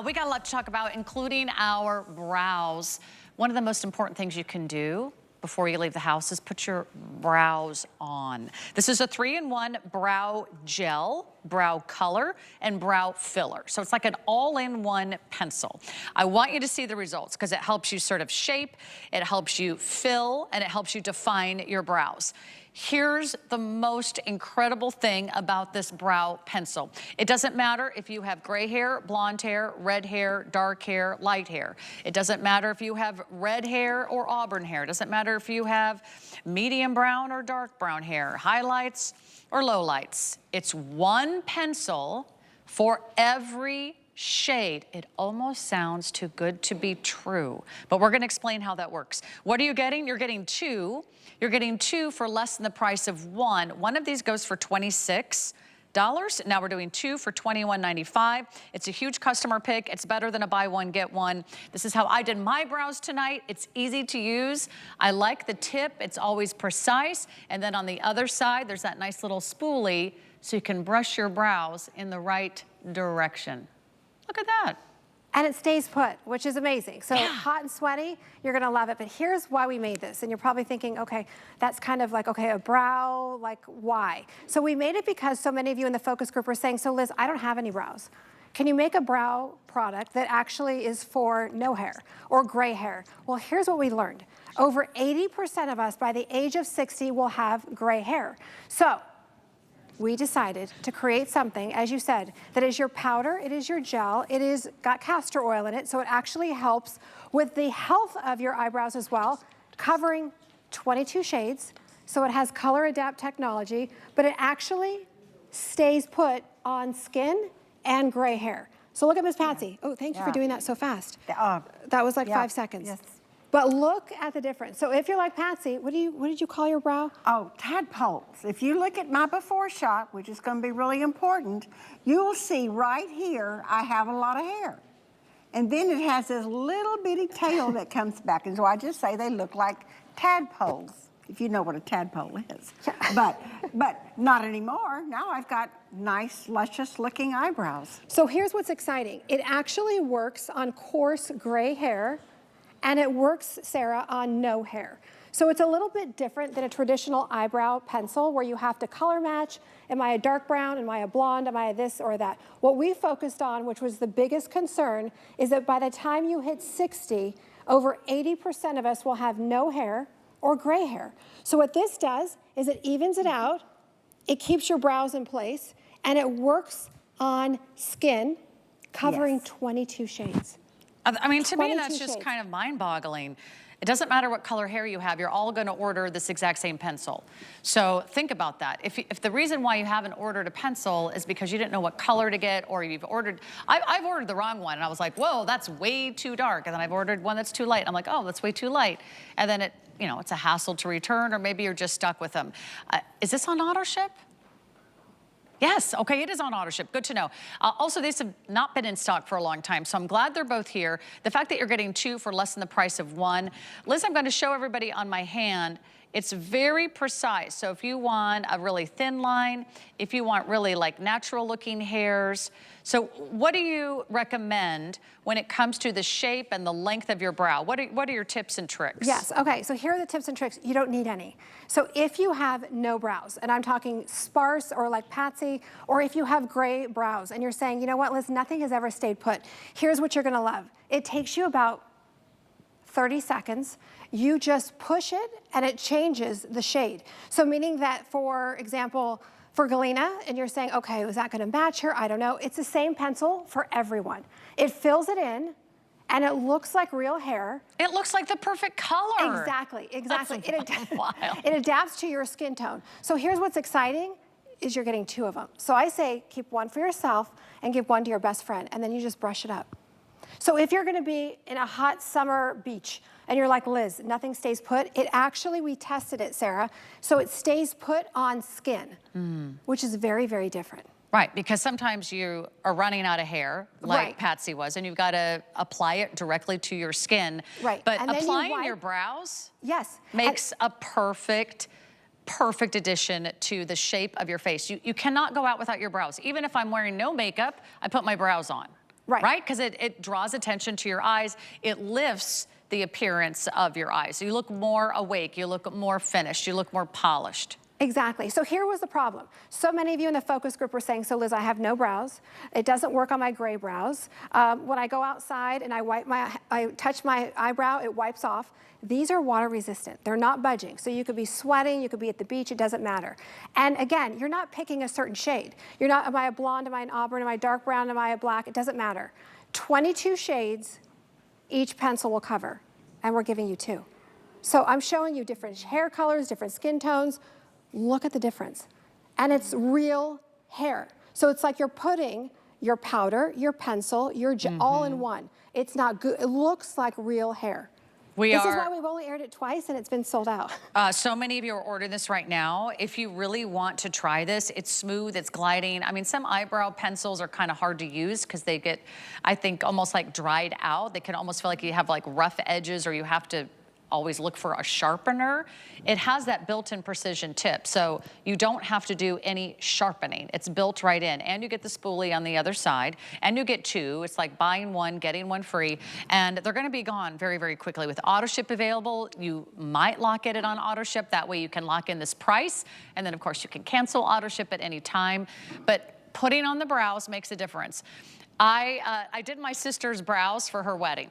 we got a lot to talk about, including our brows. One of the most important things you can do before you leave the house is put your brows on. This is a 3-in-1 brow gel, brow color, and brow filler. So it's like an all-in-one pencil. I want you to see the results because it helps you sort of shape, it helps you fill, and it helps you define your brows. Here's the most incredible thing about this brow pencil. It doesn't matter if you have gray hair, blonde hair, red hair, dark hair, light hair. It doesn't matter if you have red hair or auburn hair. It doesn't matter if you have medium brown or dark brown hair, highlights or lowlights. It's one pencil for every shade. It almost sounds too good to be true, but we're gonna explain how that works. What are you getting? You're getting two. You're getting two for less than the price of one. One of these goes for $26. Now we're doing two for $21.95. It's a huge customer pick. It's better than a buy one, get one. This is how I did my brows tonight. It's easy to use. I like the tip. It's always precise. And then on the other side, there's that nice little spoolie so you can brush your brows in the right direction. Look at that. And it stays put, which is amazing. So hot and sweaty, you're gonna love it. But here's why we made this. And you're probably thinking, okay, that's kind of like, okay, a brow, like why? So we made it because so many of you in the focus group were saying, so Liz, I don't have any brows. Can you make a brow product that actually is for no hair or gray hair? Well, here's what we learned. Over 80% of us by the age of 60 will have gray hair. So we decided to create something, as you said, that is your powder, it is your gel, it is got castor oil in it, so it actually helps with the health of your eyebrows as well, covering 22 shades, so it has color adapt technology, but it actually stays put on skin and gray hair. So look at Miss Patsy. Oh, thank you for doing that so fast. That was like 5 seconds. Yes. But look at the difference. So if you're like Patsy, what did you call your brow? Oh, tadpoles. If you look at my before shot, which is going to be really important, you will see right here I have a lot of hair. And then it has this little bitty tail that comes back. And so I just say they look like tadpoles, if you know what a tadpole is. But not anymore. Now I've got nice, luscious looking eyebrows. So here's what's exciting. It actually works on coarse gray hair, and it works, Sarah, on no hair. So it's a little bit different than a traditional eyebrow pencil where you have to color match. Am I a dark brown? Am I a blonde? Am I a this or that? What we focused on, which was the biggest concern, is that by the time you hit 60, over 80% of us will have no hair or gray hair. So what this does is it evens it out, it keeps your brows in place, and it works on skin, covering 22 shades. I mean, to me, that's 22 just shades. kind of mind-boggling. It doesn't matter what color hair you have, you're all gonna order this exact same pencil. So think about that. If the reason why you haven't ordered a pencil is because you didn't know what color to get, or you've ordered, I've ordered the wrong one, and I was like, whoa, that's way too dark. And then I've ordered one that's too light. I'm like, oh, that's way too light. And then it's a hassle to return, or maybe you're just stuck with them. Is this on auto ship? Yes, okay, it is on auto ship, good to know. Also, these have not been in stock for a long time, so I'm glad they're both here. The fact that you're getting two for less than the price of one. Liz, I'm gonna show everybody on my hand. It's very precise, so if you want a really thin line, if you want really like natural looking hairs. So what do you recommend when it comes to the shape and the length of your brow? What are your tips and tricks? Yes, okay, so here are the tips and tricks. You don't need any. So if you have no brows, and I'm talking sparse or like Patsy, or if you have gray brows and you're saying, you know what, Liz, nothing has ever stayed put. Here's what you're gonna love. It takes you about 30 seconds. You just push it and it changes the shade. So meaning that, for example, for Galena, and you're saying, okay, is that gonna match her? I don't know. It's the same pencil for everyone. It fills it in, and it looks like real hair. It looks like the perfect color. Exactly. That's wild. It adapts to your skin tone. So here's what's exciting, is you're getting two of them. So I say keep one for yourself and give one to your best friend, and then you just brush it up. So if you're gonna be in a hot summer beach and you're like, Liz, nothing stays put, it actually, we tested it, Sarah, so it stays put on skin, which is very, very different. Right, because sometimes you are running out of hair, like Patsy was, and you've got to apply it directly to your skin. Right. But And then applying your brows yes, makes a perfect addition to the shape of your face. You cannot go out without your brows. Even if I'm wearing no makeup, I put my brows on. Right? Because it draws attention to your eyes. It lifts the appearance of your eyes. You look more awake, you look more finished, you look more polished. Exactly. So here was the problem. So many of you in the focus group were saying, so Liz, I have no brows. It doesn't work on my gray brows. When I go outside and I touch my eyebrow, it wipes off. These are water resistant. They're not budging. So you could be sweating, you could be at the beach, it doesn't matter. And again, you're not picking a certain shade. You're not, am I a blonde, am I an auburn, am I dark brown, am I a black? It doesn't matter. 22 shades each pencil will cover, and we're giving you two. So I'm showing you different hair colors, different skin tones. Look at the difference. And it's real hair. So it's like you're putting your powder, your pencil, your all in one. It's not good. It looks like real hair. This is why we've only aired it twice and it's been sold out. So many of you are ordering this right now. If you really want to try this, it's smooth, it's gliding. I mean, some eyebrow pencils are kind of hard to use because they get, I think, almost like dried out. They can almost feel like you have like rough edges, or you have to always look for a sharpener. It has that built-in precision tip, so you don't have to do any sharpening. It's built right in, and you get the spoolie on the other side, and you get two. It's like buying one, getting one free, and they're gonna be gone very, very quickly. With auto ship available, you might lock it on auto ship. That way you can lock in this price, and then of course you can cancel auto ship at any time, but putting on the brows makes a difference. I did my sister's brows for her wedding,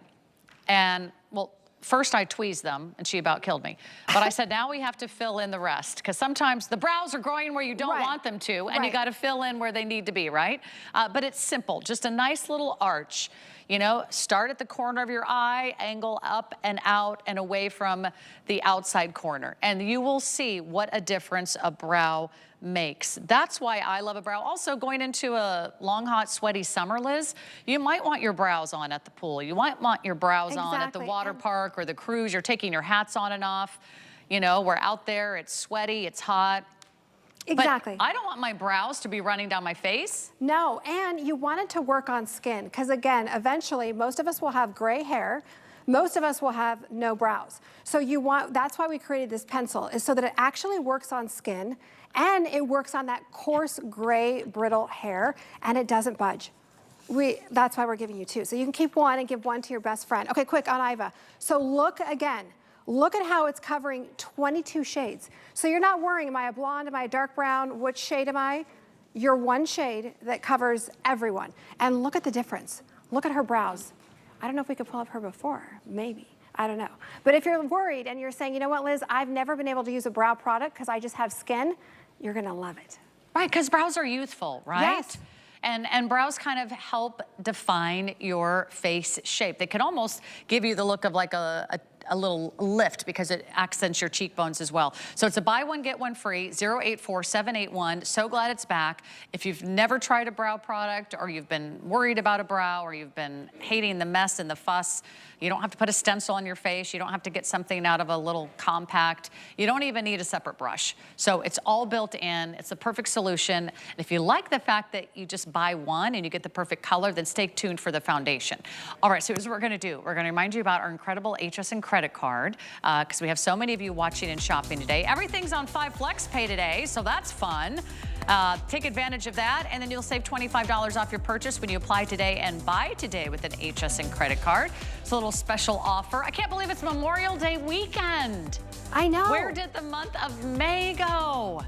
and well, first I tweezed them and she about killed me. But I said, now we have to fill in the rest, because sometimes the brows are growing where you don't want them to, and you gotta fill in where they need to be, right? But it's simple, just a nice little arch. You know, start at the corner of your eye, angle up and out and away from the outside corner. And you will see what a difference a brow makes. That's why I love a brow. Also, going into a long, hot, sweaty summer, Liz, you might want your brows on at the pool. You might want your brows on at the water park or the cruise. You're taking your hats on and off. You know, we're out there, it's sweaty, it's hot. Exactly. But I don't want my brows to be running down my face. No, and you want it to work on skin, because again, eventually, most of us will have gray hair. Most of us will have no brows. So that's why we created this pencil, is so that it actually works on skin, and it works on that coarse, gray, brittle hair, and it doesn't budge. That's why we're giving you two. So you can keep one and give one to your best friend. Okay, quick on Iva. So look again. Look at how it's covering 22 shades. So you're not worrying, am I a blonde, am I a dark brown, which shade am I? You're one shade that covers everyone. And look at the difference. Look at her brows. I don't know if we could pull up her before, maybe. I don't know. But if you're worried and you're saying, you know what, Liz, I've never been able to use a brow product because I just have skin, you're gonna love it. Right, because brows are youthful, right? Yes. And brows kind of help define your face shape. They can almost give you the look of like a little lift because it accents your cheekbones as well. So it's a buy one, get one free, 084781. So glad it's back. If you've never tried a brow product or you've been worried about a brow or you've been hating the mess and the fuss, you don't have to put a stencil on your face. You don't have to get something out of a little compact. You don't even need a separate brush. So it's all built in. It's the perfect solution. And if you like the fact that you just buy one and you get the perfect color, then stay tuned for the foundation. All right, so here's what we're gonna do. We're gonna remind you about our incredible HSN credit card because we have so many of you watching and shopping today. Everything's on 5 Flex Pay today, so that's fun. Take advantage of that, and then you'll save $25 off your purchase when you apply today and buy today with an HSN credit card. It's a little special offer. I can't believe it's Memorial Day weekend. I know. Where did the month of May go?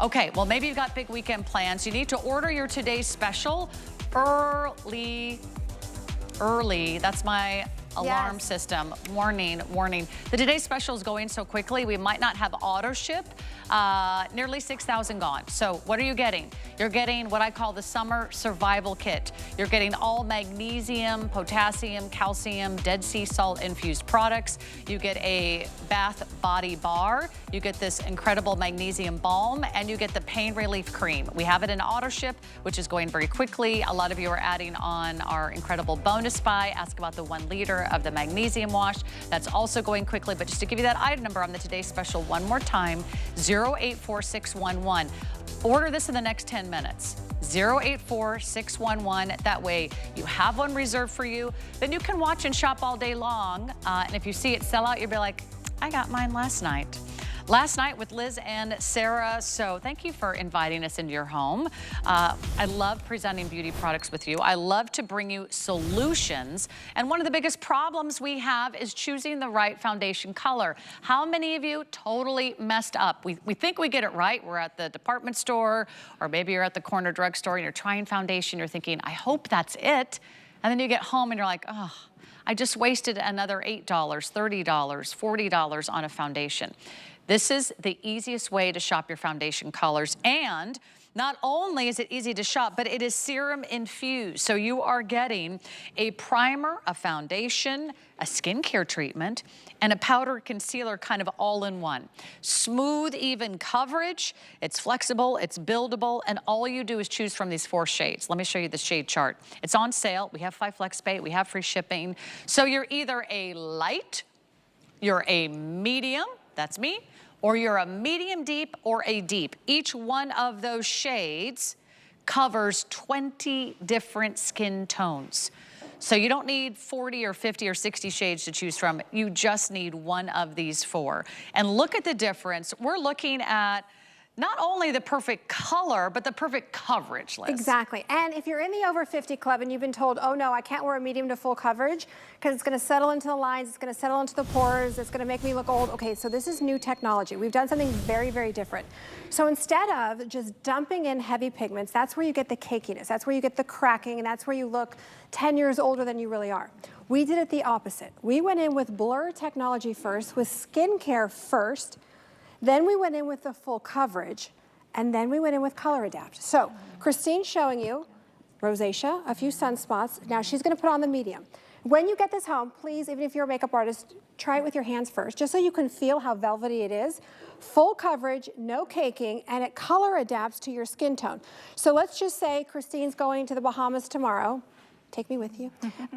Okay, well, maybe you've got big weekend plans. You need to order your today's special early. That's my alarm system. Warning, warning. The today's special is going so quickly, we might not have auto ship. Nearly 6,000 gone. So what are you getting? You're getting what I call the summer survival kit. You're getting all magnesium, potassium, calcium, Dead Sea salt infused products. You get a bath body bar. You get this incredible magnesium balm, and you get the pain relief cream. We have it in auto ship, which is going very quickly. A lot of you are adding on our incredible bonus buy. Ask about the 1 liter of the magnesium wash. That's also going quickly. But just to give you that item number on the today's special one more time, 084611. Order this in the next 10 minutes. 084611. That way you have one reserved for you. Then you can watch and shop all day long. And if you see it sell out, you'll be like, I got mine last night. Last night with Liz and Sarah, so thank you for inviting us into your home. I love presenting beauty products with you. I love to bring you solutions. And one of the biggest problems we have is choosing the right foundation color. How many of you totally messed up? We think we get it right. We're at the department store, or maybe you're at the corner drugstore and you're trying foundation. You're thinking, I hope that's it. And then you get home and you're like, oh, I just wasted another $8, $30, $40 on a foundation. This is the easiest way to shop your foundation colors, and not only is it easy to shop, but it is serum infused. So you are getting a primer, a foundation, a skincare treatment, and a powder concealer kind of all in one. Smooth, even coverage. It's flexible, it's buildable, and all you do is choose from these 4 shades. Let me show you the shade chart. It's on sale. We have 5 Flex Pay. We have free shipping. So you're either a light, you're a medium, that's me, or you're a medium deep or a deep. Each one of those shades covers 20 different skin tones. So you don't need 40 or 50 or 60 shades to choose from. You just need one of these 4. And look at the difference. We're looking at not only the perfect color, but the perfect coverage, Liz. Exactly. And if you're in the over 50 club and you've been told, oh no, I can't wear a medium to full coverage because it's gonna settle into the lines, it's gonna settle into the pores, it's gonna make me look old. Okay, so this is new technology. We've done something very, very different. So instead of just dumping in heavy pigments, that's where you get the cakiness, that's where you get the cracking, and that's where you look 10 years older than you really are. We did it the opposite. We went in with blur technology first, with skincare first, then we went in with the full coverage, and then we went in with color adapt. So Christine's showing you rosacea, a few sunspots. Now she's gonna put on the medium. When you get this home, please, even if you're a makeup artist, try it with your hands first, just so you can feel how velvety it is. Full coverage, no caking, and it color adapts to your skin tone. So let's just say Christine's going to the Bahamas tomorrow. Take me with you.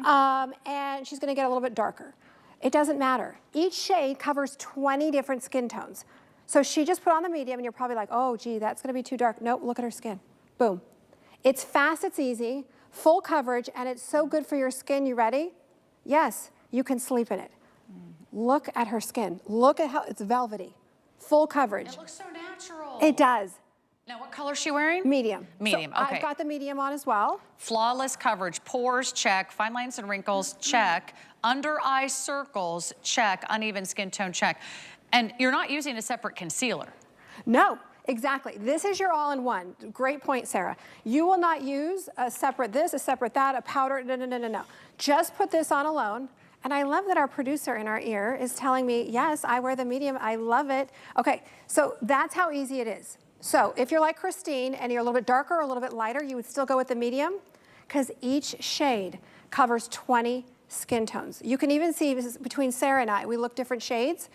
And she's gonna get a little bit darker. It doesn't matter. Each shade covers 20 different skin tones. So she just put on the medium, and you're probably like, oh, gee, that's gonna be too dark. Nope, look at her skin. Boom. It's fast, it's easy, full coverage, and it's so good for your skin. You ready? Yes, you can sleep in it. Look at her skin. Look at how it's velvety. Full coverage. It looks so natural. It does. Now, what color is she wearing? Medium. Medium, so okay. I've got the medium on as well. Flawless coverage, pores, check, fine lines and wrinkles, check. under eye circles, check. Uneven skin tone, check. And you're not using a separate concealer. No. Exactly. This is your all-in-one. Great point, Sarah. You will not use a separate this, a separate that, a powder, no. Just put this on alone. And I love that our producer in our ear is telling me, yes, I wear the medium, I love it. Okay, so that's how easy it is. So if you're like Christine and you're a little bit darker or a little bit lighter, you would still go with the medium because each shade covers 20 skin tones. You can even see between Sarah and I, we look different shades,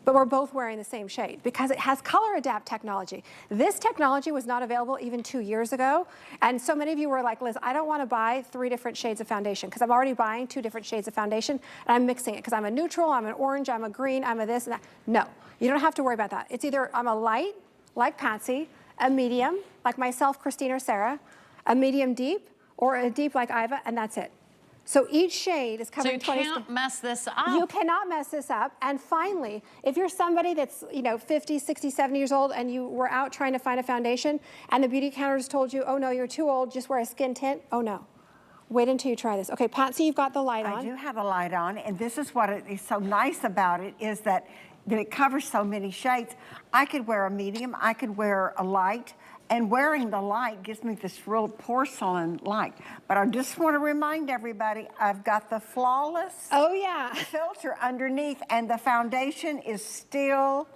but we're both wearing the same shade because it has color adapt technology. This technology was not available even 2 years ago. And so many of you were like, Liz, I don't want to buy 3 different shades of foundation because I'm already buying 2 different shades of foundation and I'm mixing it because I'm a neutral, I'm an orange, I'm a green, I'm a this and that. No, you don't have to worry about that. It's either I'm a light, like Patsy, a medium, like myself, Christine or Sarah, a medium deep, or a deep like Iva, and that's it. So each shade is covering 20. So you can't mess this up. You cannot mess this up. And finally, if you're somebody that's 50, 60, 70 years old and you were out trying to find a foundation and the beauty counters told you, oh no, you're too old, just wear a skin tint. Oh no. Wait until you try this. Okay, Patsy, you've got the light on. I do have a light on, and this is what is so nice about it is that it covers so many shades. I could wear a medium, I could wear a light, and wearing the light gives me this real porcelain light. But I just want to remind everybody, I've got the flawless filter underneath, and the foundation is still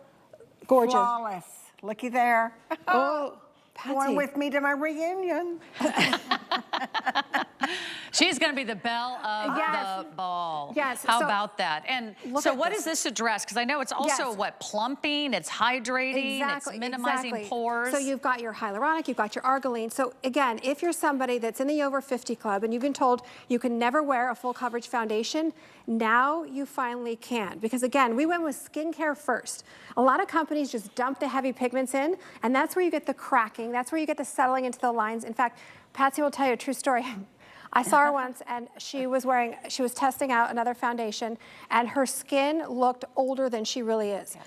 gorgeous. Flawless. Looky there. Oh, Patsy. Going with me to my reunion. She's going to be the belle of the ball. Yes. How about that? And so what does this address? Because I know it's also what, plumping, it's hydrating, it's minimizing pores. So you've got your hyaluronic, you've got your argiline. So again, if you're somebody that's in the over 50 club and you've been told you can never wear a full coverage foundation, now you finally can. Because again, we went with skincare first. A lot of companies just dump the heavy pigments in, and that's where you get the cracking, that's where you get the settling into the lines. In fact, Patsy will tell you a true story. I saw her once and she was testing out another foundation and her skin looked older than she really is.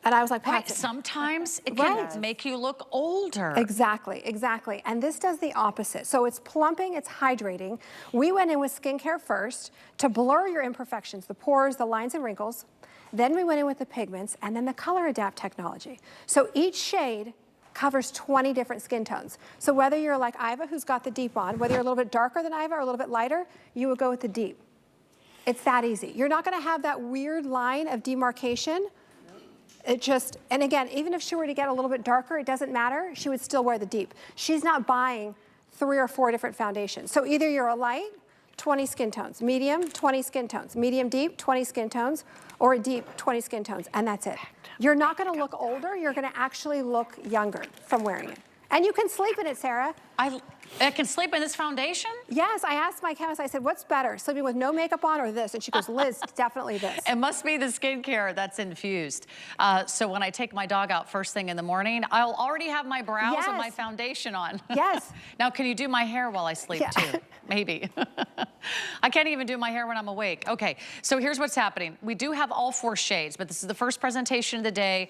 And I was like, Patsy. Right, sometimes it can make you look older. Exactly, exactly. And this does the opposite. So it's plumping, it's hydrating. We went in with skincare first to blur your imperfections, the pores, the lines and wrinkles. Then we went in with the pigments and then the color adapt technology. So each shade covers 20 different skin tones. So whether you're like Iva, who's got the deep on, whether you're a little bit darker than Iva or a little bit lighter, you would go with the deep. It's that easy. You're not gonna have that weird line of demarcation. It just, and again, even if she were to get a little bit darker, it doesn't matter, she would still wear the deep. She's not buying 3 or 4 different foundations. So either you're a light, 20 skin tones, medium, 20 skin tones, medium deep, 20 skin tones, or a deep, 20 skin tones, and that's it. You're not gonna look older, you're gonna actually look younger from wearing it. And you can sleep in it, Sarah. I can sleep in this foundation? Yes, I asked my chemist, I said, what's better, sleeping with no makeup on or this? And she goes, Liz, definitely this. It must be the skincare that's infused. So when I take my dog out first thing in the morning, I'll already have my brows and my foundation on. Yes. Now, can you do my hair while I sleep too? Maybe. I can't even do my hair when I'm awake. Okay, so here's what's happening. We do have all 4 shades, but this is the first presentation of the day.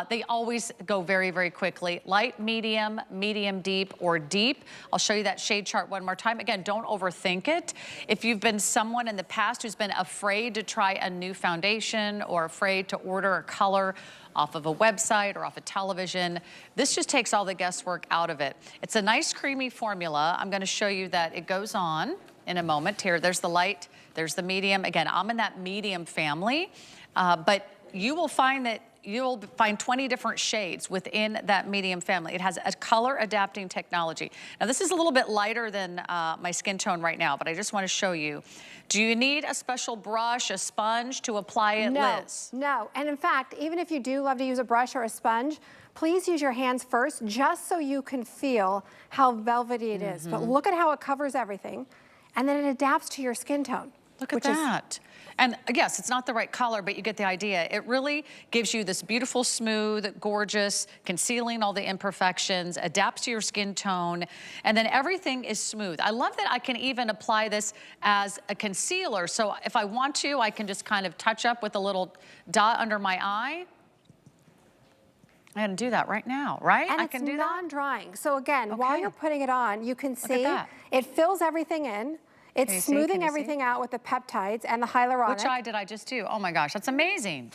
They always go very, very quickly. Light, medium, medium deep, or deep. I'll show you that shade chart one more time. Again, don't overthink it. If you've been someone in the past who's been afraid to try a new foundation or afraid to order a color off of a website or off a television, this just takes all the guesswork out of it. It's a nice creamy formula. I'm gonna show you that it goes on in a moment. Here, there's the light, there's the medium. Again, I'm in that medium family, but you will find that you'll find 20 different shades within that medium family. It has a color adapting technology. Now this is a little bit lighter than my skin tone right now, but I just want to show you. Do you need a special brush, a sponge to apply it, Liz? No, and in fact, even if you do love to use a brush or a sponge, please use your hands first just so you can feel how velvety it is. But look at how it covers everything, and then it adapts to your skin tone. Look at that. And yes, it's not the right color, but you get the idea. It really gives you this beautiful, smooth, gorgeous, concealing all the imperfections, adapts to your skin tone, and then everything is smooth. I love that I can even apply this as a concealer. So if I want to, I can just kind of touch up with a little dot under my eye. I can do that right now, right? And I can do that. non-drying. So again, while you're putting it on, you can see it fills everything in. It's smoothing everything out with the peptides and the hyaluronic. Which eye did I just do? Oh my gosh, that's amazing.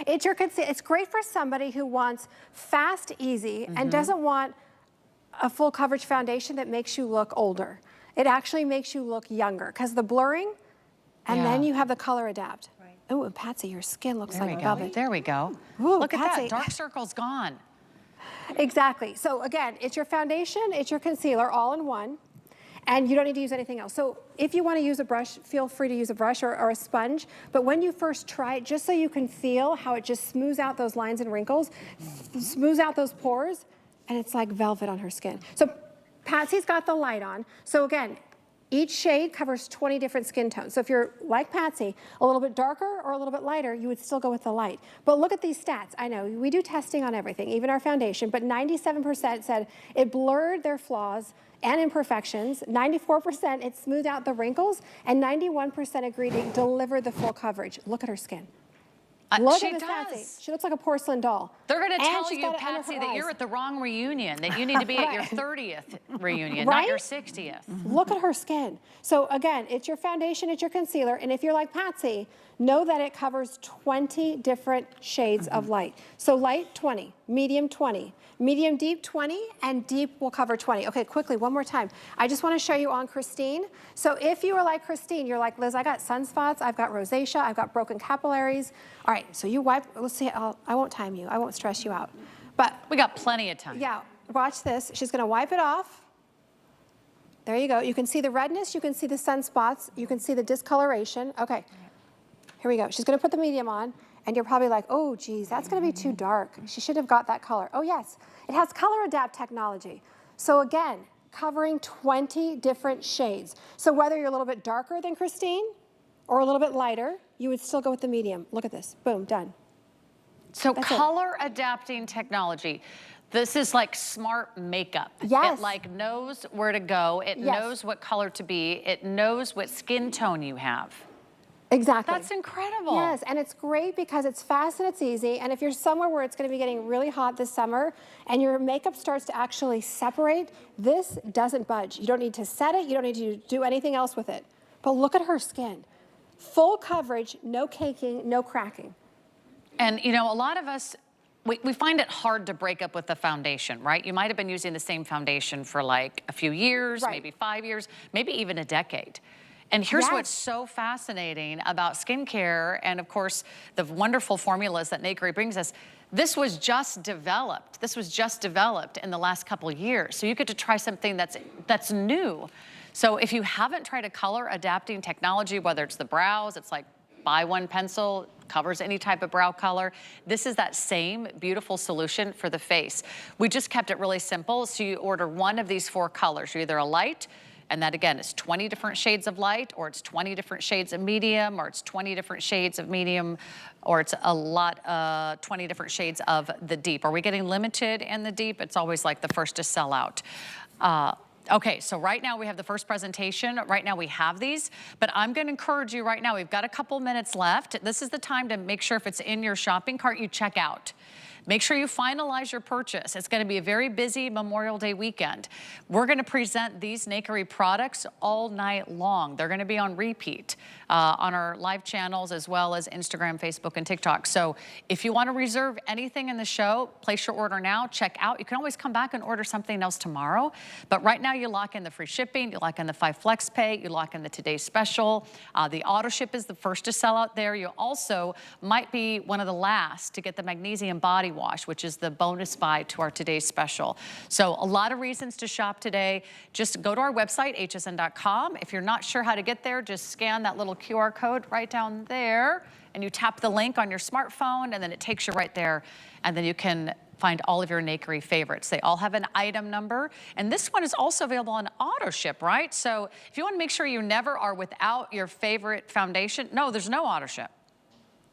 It's great for somebody who wants fast, easy, and doesn't want a full coverage foundation that makes you look older. It actually makes you look younger because the blurring, and then you have the color adapt. Right. Oh, and Patsy, your skin looks like velvet. There we go. Ooh, look at Patsy. that, dark circle's gone. Exactly. So again, it's your foundation, it's your concealer, all in one. And you don't need to use anything else. So if you want to use a brush, feel free to use a brush or a sponge. But when you first try it, just so you can feel how it just smooths out those lines and wrinkles, smooths out those pores, and it's like velvet on her skin. So Patsy's got the light on. So again, each shade covers 20 different skin tones. So if you're like Patsy, a little bit darker or a little bit lighter, you would still go with the light. But look at these stats. I know we do testing on everything, even our foundation, but 97% said it blurred their flaws and imperfections. 94% it smoothed out the wrinkles, and 91% agreed it delivered the full coverage. Look at her skin. Look at Miss Patsy. She looks like a porcelain doll. They're going to And tell she's you, got it under Patsy, her that eyes. you're at the wrong reunion, that you need to be at your 30th reunion, not your 60th. Look at her skin. So again, it's your foundation, it's your concealer, and if you're like Patsy, know that it covers 20 different shades of light. So light, 20, medium, 20, medium deep, 20, and deep will cover 20. Okay, quickly, one more time. I just want to show you on Christine. So if you are like Christine, you're like, Liz, I got sunspots, I've got rosacea, I've got broken capillaries. All right, so you wipe, let's see, I won't time you, I won't stress you out. But we got plenty of time. Yeah, watch this. She's going to wipe it off. There you go. You can see the redness, you can see the sunspots, you can see the discoloration. Okay, here we go. She's going to put the medium on, and you're probably like, oh, geez, that's going to be too dark. She should have got that color. Oh, yes. It has color adapt technology. So again, covering 20 different shades. So whether you're a little bit darker than Christine or a little bit lighter, you would still go with the medium. Look at this. Boom, done. So That's color adapting technology. This is like smart makeup. Yes. It like knows where to go. It knows what color to be. It knows what skin tone you have. Exactly. That's incredible. Yes, and it's great because it's fast and it's easy. And if you're somewhere where it's going to be getting really hot this summer and your makeup starts to actually separate, this doesn't budge. You don't need to set it. You don't need to do anything else with it. But look at her skin. Full coverage, no caking, no cracking. And you know, a lot of us, we find it hard to break up with the foundation, right? You might have been using the same foundation for like a few years, maybe 5 years, maybe even a decade. And here's what's so fascinating about skincare, and of course, the wonderful formulas that Nakery brings us. This was just developed. This was just developed in the last couple of years. So you get to try something that's new. So if you haven't tried a color adapting technology, whether it's the brows, it's like buy one pencil, covers any type of brow color. This is that same beautiful solution for the face. We just kept it really simple. So you order one of these 4 colors. You're either a light, and that again is 20 different shades of light, or it's 20 different shades of medium, or it's 20 different shades of medium, or it's a lot, 20 different shades of the deep. Are we getting limited in the deep? It's always like the first to sell out. Okay, so right now we have the first presentation. Right now we have these, but I'm going to encourage you right now. We've got a couple minutes left. This is the time to make sure if it's in your shopping cart, you check out. Make sure you finalize your purchase. It's going to be a very busy Memorial Day weekend. We're going to present these Nakery products all night long. They're going to be on repeat on our live channels as well as Instagram, Facebook, and TikTok. So if you want to reserve anything in the show, place your order now, check out. You can always come back and order something else tomorrow. But right now you lock in the free shipping, you lock in the 5 flex pay, you lock in the today's special. The auto ship is the first to sell out there. You also might be one of the last to get the magnesium body wash, which is the bonus buy to our today's special. So a lot of reasons to shop today. Just go to our website, hsn.com. If you're not sure how to get there, just scan that little QR code right down there, and you tap the link on your smartphone, and then it takes you right there, and then you can find all of your Nakery favorites. They all have an item number, and this one is also available on auto ship, right? So if you want to make sure you never are without your favorite foundation, no, there's no auto ship.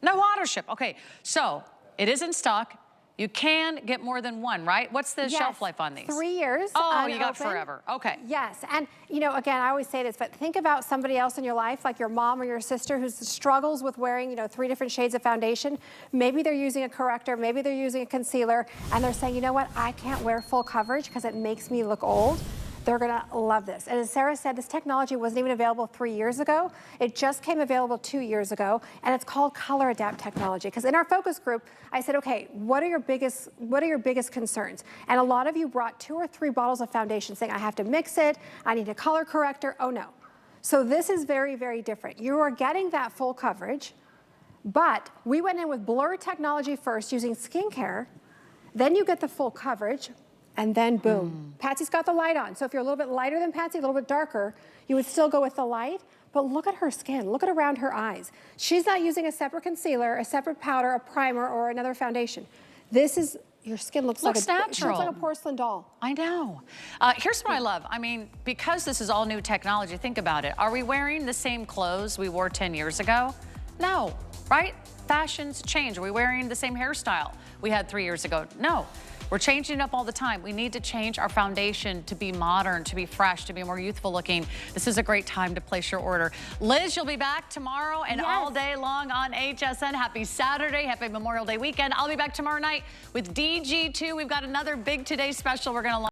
No auto ship. Okay, so it is in stock. You can get more than one, right? What's the shelf life on these? 3 years. Oh, you got forever. Okay. Yes, and you know, again, I always say this, but think about somebody else in your life, like your mom or your sister, who struggles with wearing, you know, 3 different shades of foundation. Maybe they're using a corrector, maybe they're using a concealer, and they're saying, you know what, I can't wear full coverage because it makes me look old. They're gonna love this. And as Sarah said, this technology wasn't even available 3 years ago. It just came available 2 years ago, and it's called Color Adapt technology. Because in our focus group, I said, okay, what are your biggest concerns? And a lot of you brought 2 or 3 bottles of foundation saying, I have to mix it, I need a color corrector, oh no. So this is very, very different. You are getting that full coverage, but we went in with blur technology first using skincare, then you get the full coverage, and then boom. Patsy's got the light on. So if you're a little bit lighter than Patsy, a little bit darker, you would still go with the light, but look at her skin, look at around her eyes. She's not using a separate concealer, a separate powder, a primer, or another foundation. This is, your skin looks like natural. She looks like a porcelain doll. I know. Here's what I love. I mean, because this is all new technology, think about it. Are we wearing the same clothes we wore 10 years ago? No, right? Fashions change. Are we wearing the same hairstyle we had 3 years ago? No. We're changing up all the time. We need to change our foundation to be modern, to be fresh, to be more youthful looking. This is a great time to place your order. Liz, you'll be back tomorrow and all day long on HSN. Happy Saturday, happy Memorial Day weekend. I'll be back tomorrow night with DG2. We've got another big Today special we're gonna launch.